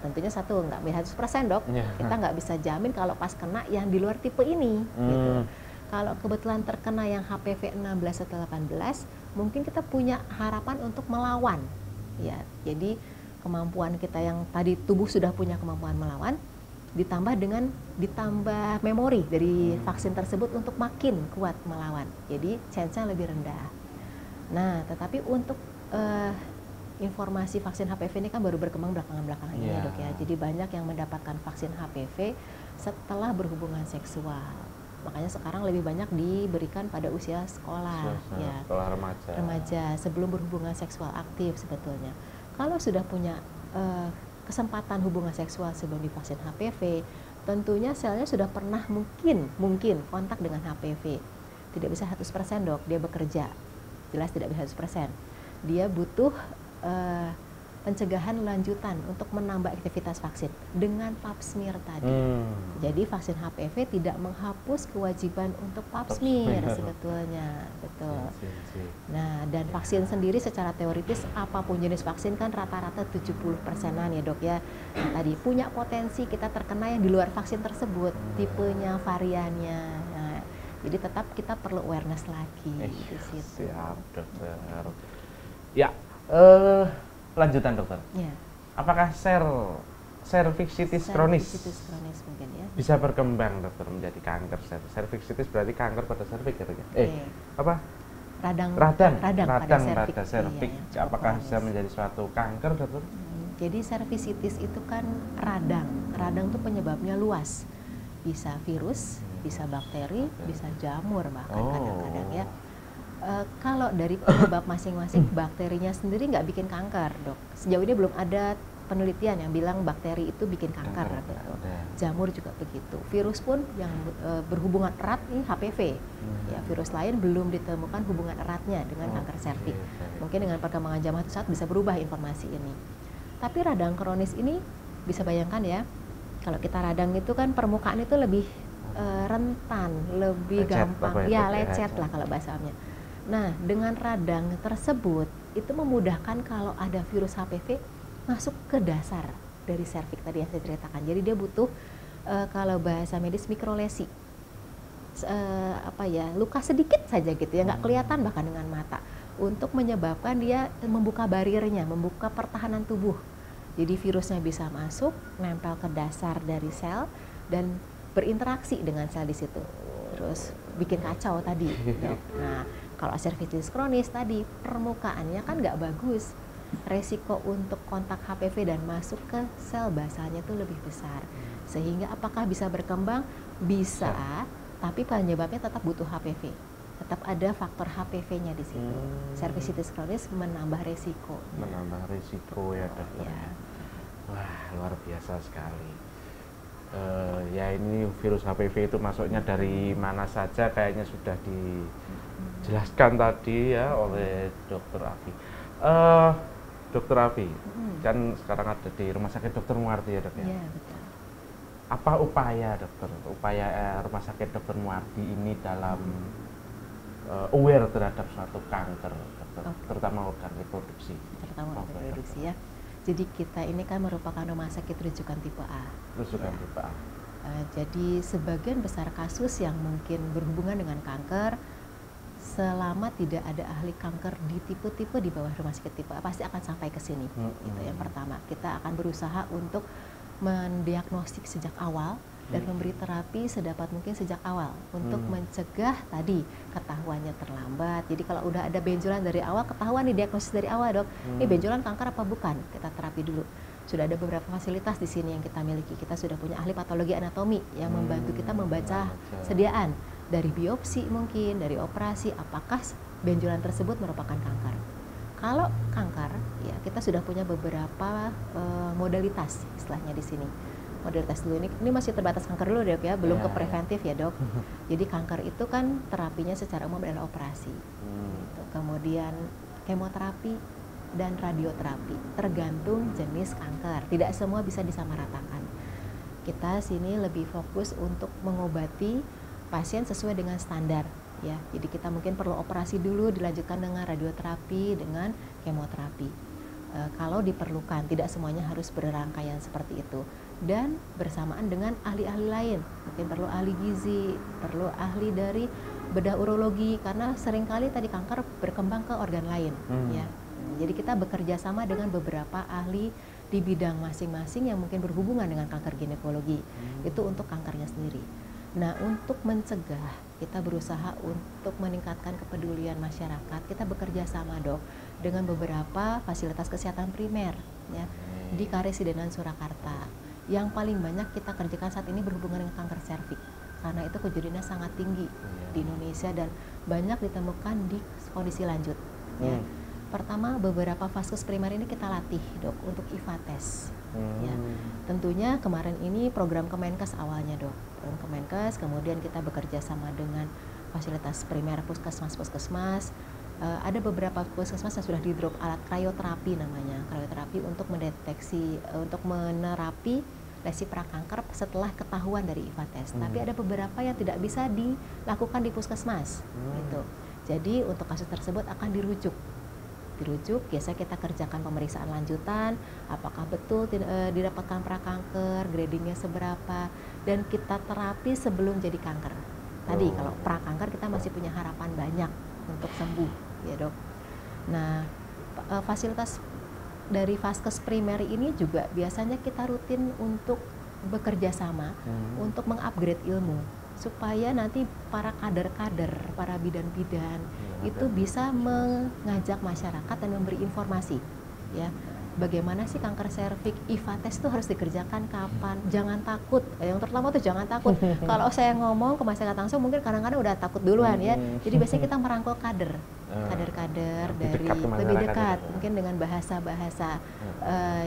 tentunya satu, nggak 100%, Dok. Kita nggak bisa jamin kalau pas kena yang di luar tipe ini, gitu. Kalau kebetulan terkena yang HPV 16 atau 18, mungkin kita punya harapan untuk melawan. Ya, jadi kemampuan kita yang tadi tubuh sudah punya kemampuan melawan, ditambah memori dari vaksin tersebut untuk makin kuat melawan. Jadi chance-nya lebih rendah. Nah, tetapi untuk informasi vaksin HPV ini kan baru berkembang belakangan ini, ya, Dok ya. Jadi banyak yang mendapatkan vaksin HPV setelah berhubungan seksual. Makanya sekarang lebih banyak diberikan pada usia sekolah, ya, sekolah remaja, sebelum berhubungan seksual aktif sebetulnya. Kalau sudah punya kesempatan hubungan seksual sebelum divaksin HPV, tentunya selnya sudah pernah mungkin kontak dengan HPV. Tidak bisa 100%, Dok, dia bekerja, jelas tidak bisa 100%. Dia butuh pencegahan lanjutan untuk menambah aktivitas vaksin dengan pap smear tadi. Jadi vaksin HPV tidak menghapus kewajiban untuk pap smear sebetulnya, betul. Nah, dan vaksin sendiri secara teoritis apapun jenis vaksin kan rata-rata 70%-an ya dok ya. Nah, tadi punya potensi kita terkena yang di luar vaksin tersebut, tipenya, variannya. Nah, jadi tetap kita perlu awareness lagi di situ. Siap dokter. Ya, lanjutan dokter. Ya. Apakah cervicitis kronis mungkin ya. bisa berkembang dokter menjadi kanker cervicitis berarti kanker pada serviks ya? Apa? Radang pada serviks. Ya, apakah bisa menjadi suatu kanker dokter? Jadi cervicitis itu kan radang. Radang itu penyebabnya luas. Bisa virus, bisa bakteri, bisa jamur bahkan kadang-kadang ya. Kalau dari penyebab masing-masing, bakterinya sendiri nggak bikin kanker, dok. Sejauh ini belum ada penelitian yang bilang bakteri itu bikin kanker. Jamur juga begitu. Virus pun yang berhubungan erat ini HPV. Ya, virus lain belum ditemukan hubungan eratnya dengan kanker serviks. Mungkin dengan perkembangan zaman saat bisa berubah informasi ini. Tapi radang kronis ini bisa bayangkan ya, kalau kita radang itu kan permukaan itu lebih rentan, lebih gampang, lecet lah kalau bahasanya. Nah, dengan radang tersebut itu memudahkan kalau ada virus HPV masuk ke dasar dari serviks tadi yang saya ceritakan. Jadi dia butuh kalau bahasa medis mikrolesi, luka sedikit saja gitu ya, nggak kelihatan bahkan dengan mata, untuk menyebabkan dia membuka barirnya, membuka pertahanan tubuh. Jadi virusnya bisa masuk, nempel ke dasar dari sel dan berinteraksi dengan sel di situ, terus bikin kacau tadi. Nah, kalau cervicitis kronis tadi permukaannya kan nggak bagus, resiko untuk kontak HPV dan masuk ke sel basalnya itu lebih besar. Sehingga apakah bisa berkembang? Bisa, tapi penyebabnya tetap butuh HPV. Tetap ada faktor HPV-nya di situ. Cervicitis kronis menambah resiko. Menambah resiko ya dokter. Ya. Wah, luar biasa sekali. Ya ini virus HPV itu masuknya dari mana saja kayaknya sudah dijelaskan tadi ya oleh Dokter Afi. Dokter Afi, kan sekarang ada di Rumah Sakit Dr. Muardi ya dok ya? Iya, betul. Apa upaya dokter, Rumah Sakit Dr. Muardi ini dalam aware terhadap suatu kanker, dokter, terutama organ reproduksi? Terutama organ reproduksi ya. Jadi kita ini kan merupakan rumah sakit rujukan tipe A. Rujukan tipe A. Jadi sebagian besar kasus yang mungkin berhubungan dengan kanker, selama tidak ada ahli kanker di tipe-tipe di bawah rumah sakit tipe A, pasti akan sampai ke sini. Itu yang pertama. Kita akan berusaha untuk mendiagnostik sejak awal dan memberi terapi sedapat mungkin sejak awal untuk mencegah tadi ketahuannya terlambat. Jadi kalau udah ada benjolan dari awal, ketahuan nih diagnosis dari awal dok, ini benjolan kanker apa bukan? Kita terapi dulu. Sudah ada beberapa fasilitas di sini yang kita miliki. Kita sudah punya ahli patologi anatomi yang membantu kita membaca sediaan dari biopsi mungkin, dari operasi, apakah benjolan tersebut merupakan kanker. Kalau kanker, ya kita sudah punya beberapa modalitas istilahnya di sini. Modalitas dulu ini masih terbatas kanker dulu dok ya, belum ke preventif ya dok. Jadi kanker itu kan terapinya secara umum adalah operasi. Kemudian kemoterapi dan radioterapi, tergantung jenis kanker. Tidak semua bisa disamaratakan. Kita sini lebih fokus untuk mengobati pasien sesuai dengan standar. Ya, jadi kita mungkin perlu operasi dulu, dilanjutkan dengan radioterapi, dengan kemoterapi. Kalau diperlukan, tidak semuanya harus berrangkaian seperti itu. Dan bersamaan dengan ahli-ahli lain, mungkin perlu ahli gizi, perlu ahli dari bedah urologi, karena seringkali tadi kanker berkembang ke organ lain. Ya, jadi kita bekerja sama dengan beberapa ahli di bidang masing-masing yang mungkin berhubungan dengan kanker ginekologi. Itu untuk kankernya sendiri. Nah, untuk mencegah, kita berusaha untuk meningkatkan kepedulian masyarakat. Kita bekerja sama dok dengan beberapa fasilitas kesehatan primer ya, di Karesidenan Surakarta. Yang paling banyak kita kerjakan saat ini berhubungan dengan kanker serviks, karena itu kejadiannya sangat tinggi di Indonesia dan banyak ditemukan di kondisi lanjut. Ya. Pertama, beberapa vaskes primer ini kita latih dok untuk IVA test. Ya. Tentunya kemarin ini program Kemenkes awalnya dok, program Kemenkes, kemudian kita bekerja sama dengan fasilitas primer puskesmas ada beberapa puskesmas yang sudah di drop alat krioterapi namanya, krioterapi untuk mendeteksi, untuk menerapi lesi prakanker setelah ketahuan dari IVA test. Tapi ada beberapa yang tidak bisa dilakukan di puskesmas, gitu. Jadi untuk kasus tersebut akan dirujuk, biasa kita kerjakan pemeriksaan lanjutan, apakah betul didapatkan prakanker, gradingnya seberapa, dan kita terapi sebelum jadi kanker. Tadi kalau prakanker kita masih punya harapan banyak untuk sembuh, ya dok. Nah, fasilitas dari vaskes primer ini juga biasanya kita rutin untuk bekerja sama untuk mengupgrade ilmu supaya nanti para kader-kader, para bidan-bidan itu bisa mengajak masyarakat dan memberi informasi, ya. Bagaimana sih kanker serviks, IVA test itu harus dikerjakan kapan, jangan takut, yang terutama tuh jangan takut. Kalau saya ngomong ke masyarakat langsung mungkin kadang-kadang udah takut duluan ya, jadi biasanya kita merangkul kader-kader dari lebih dekat, mungkin dengan bahasa-bahasa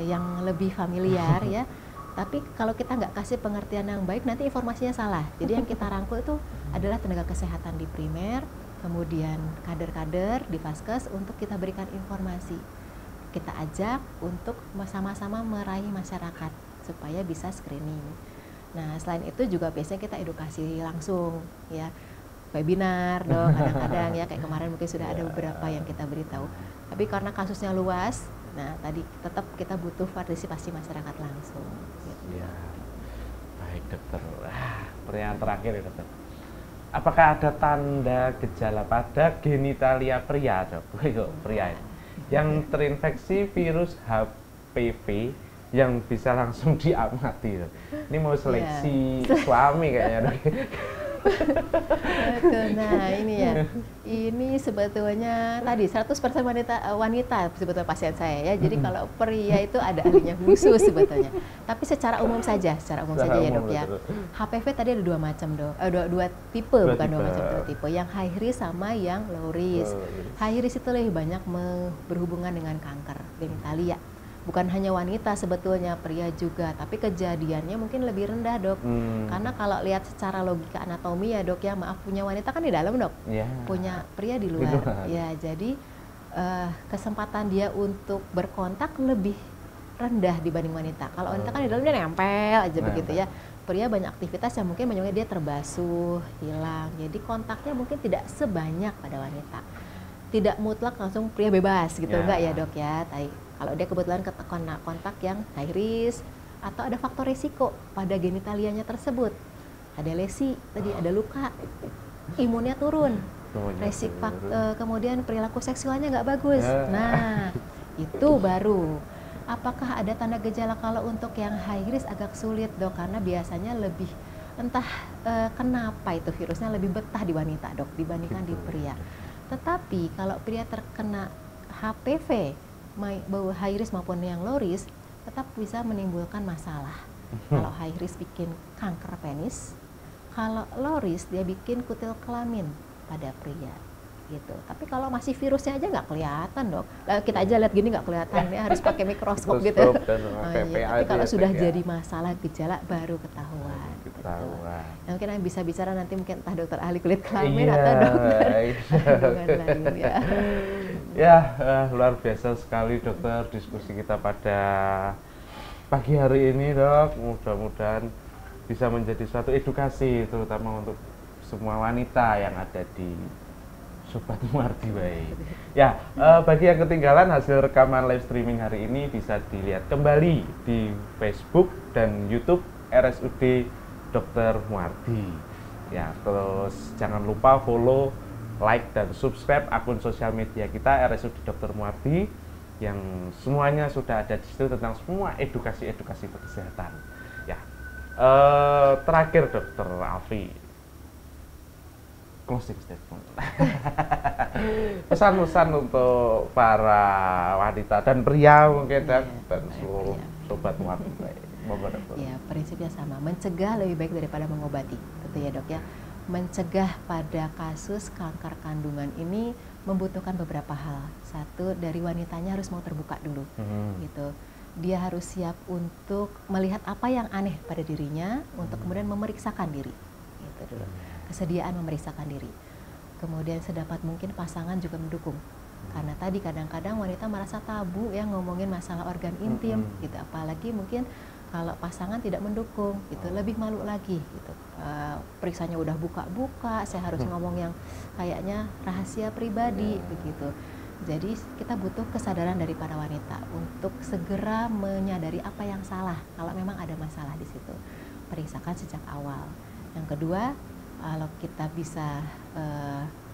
yang lebih familiar ya. Tapi kalau kita nggak kasih pengertian yang baik, nanti informasinya salah. Jadi yang kita rangkul itu adalah tenaga kesehatan di primer, kemudian kader-kader di vaskes untuk kita berikan informasi. Kita ajak untuk sama-sama meraih masyarakat supaya bisa screening. Nah, selain itu juga biasanya kita edukasi langsung ya, webinar dong kadang-kadang ya, kayak kemarin mungkin sudah ada beberapa yang kita beritahu. Tapi karena kasusnya luas, nah tadi tetap kita butuh partisipasi masyarakat langsung. Gitu. Ya. Baik dokter. Pertanyaan terakhir ya dokter. Apakah ada tanda gejala pada genitalia pria dok? Pria yang terinfeksi virus HPV yang bisa langsung diamati. Ini mau seleksi suami kayaknya dok. Betul. Nah ini ya, ini sebetulnya tadi 100% wanita sebetulnya pasien saya ya. Jadi kalau pria itu ada ahlinya khusus sebetulnya. Tapi secara umum saja ya dok ya. HPV tadi ada dua macam dok, dua tipe. Dua tipe. Yang high risk sama yang low risk. High risk itu lebih banyak berhubungan dengan kanker genitalia. Bukan hanya wanita sebetulnya, pria juga, tapi kejadiannya mungkin lebih rendah dok. Karena kalau lihat secara logika anatomi ya dok ya, maaf, punya wanita kan di dalam dok, punya pria di luar. Ya, jadi kesempatan dia untuk berkontak lebih rendah dibanding wanita. Kalau wanita kan di dalamnya nempel aja begitu ya. Pria banyak aktivitas yang mungkin menyebabkan dia terbasuh, hilang. Jadi kontaknya mungkin tidak sebanyak pada wanita. Tidak mutlak langsung pria bebas gitu, enggak ya dok ya. Kalau dia kebetulan kena kontak yang high risk atau ada faktor risiko pada genitalianya tersebut, ada lesi, tadi ada luka, imunnya turun, kemudian perilaku seksualnya nggak bagus. Nah, itu baru. Apakah ada tanda gejala? Kalau untuk yang high risk agak sulit dok, karena biasanya lebih entah kenapa itu virusnya lebih betah di wanita dok dibandingkan di pria. Tetapi kalau pria terkena HPV, bahwa high risk maupun yang low risk, tetap bisa menimbulkan masalah. Kalau high risk bikin kanker penis, kalau low risk dia bikin kutil kelamin pada pria gitu. Tapi kalau masih virusnya aja nggak kelihatan dok, kita aja lihat gini nggak kelihatan ya, harus pakai mikroskop gitu. Tapi kalau sudah jadi masalah gejala baru ketahuan. Nah, mungkin yang bisa bicara nanti mungkin entah dokter ahli kulit kelamin atau dokter kandungan lain ya. Ya, luar biasa sekali dokter diskusi kita pada pagi hari ini dok. Mudah-mudahan bisa menjadi suatu edukasi terutama untuk semua wanita yang ada di Sobat Muardi baik. Ya, bagi yang ketinggalan hasil rekaman live streaming hari ini bisa dilihat kembali di Facebook dan YouTube RSUD Dr. Muardi. Ya, terus jangan lupa follow, like dan subscribe akun sosial media kita RSUD Dr. Muardi yang semuanya sudah ada di situ tentang semua edukasi-edukasi kesehatan. Ya, terakhir Dr. Alfi, closing statement. Pesan-pesan untuk para wanita dan pria mungkin dan seluruh Sobat Muardi. Ya, prinsipnya sama, mencegah lebih baik daripada mengobati, gitu ya dok ya. Mencegah pada kasus kanker kandungan ini membutuhkan beberapa hal. Satu, dari wanitanya harus mau terbuka dulu, gitu. Dia harus siap untuk melihat apa yang aneh pada dirinya, untuk kemudian memeriksakan diri, gitu dulu. Kesediaan memeriksakan diri. kemudian sedapat mungkin pasangan juga mendukung. Karena tadi kadang-kadang wanita merasa tabu ya ngomongin masalah organ intim gitu, apalagi mungkin kalau pasangan tidak mendukung gitu, lebih malu lagi gitu. Periksanya udah buka-buka, saya harus ngomong yang kayaknya rahasia pribadi begitu. Jadi kita butuh kesadaran dari para wanita untuk segera menyadari apa yang salah kalau memang ada masalah di situ. Periksakan sejak awal. Yang kedua, kalau kita bisa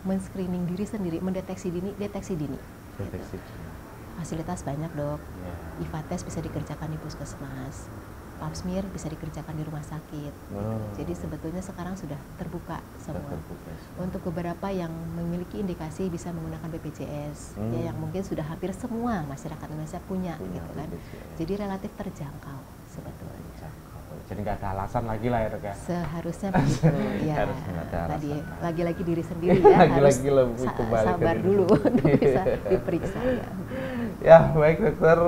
men-screening diri sendiri, mendeteksi dini, deteksi dini. Deteksi Gitu. dini. Fasilitas banyak dok, Ya. IVA tes bisa dikerjakan di puskesmas, pap smear bisa dikerjakan di rumah sakit. Gitu. Jadi sebetulnya sekarang sudah terbuka semua. Untuk beberapa yang memiliki indikasi bisa menggunakan BPJS, ya, yang mungkin sudah hampir semua masyarakat Indonesia punya gitu kan. BPJS. Jadi relatif terjangkau sebetulnya. Jadi nggak ada alasan lagi lah ya dok ya. Seharusnya begitu ya. Harus nggak ada Tadi alasan. lagi-lagi diri sendiri ya, Lagi-lagi harus lebih kembali ke sabar diri dulu sendiri. untuk bisa diperiksa ya. Ya baik dokter,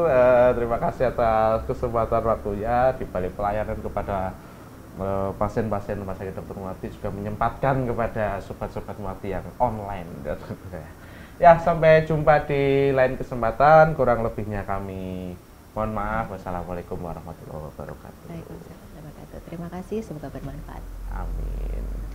terima kasih atas kesempatan waktunya di balik pelayanan kepada pasien-pasien rumah sakit Dr. Muarti, juga menyempatkan kepada sobat-sobat Muarti yang online. Ya sampai jumpa di lain kesempatan, kurang lebihnya kami mohon maaf. Wassalamualaikum warahmatullahi wabarakatuh. Waalaikumsalam warahmatullahi wabarakatuh. Terima kasih, semoga bermanfaat. Amin.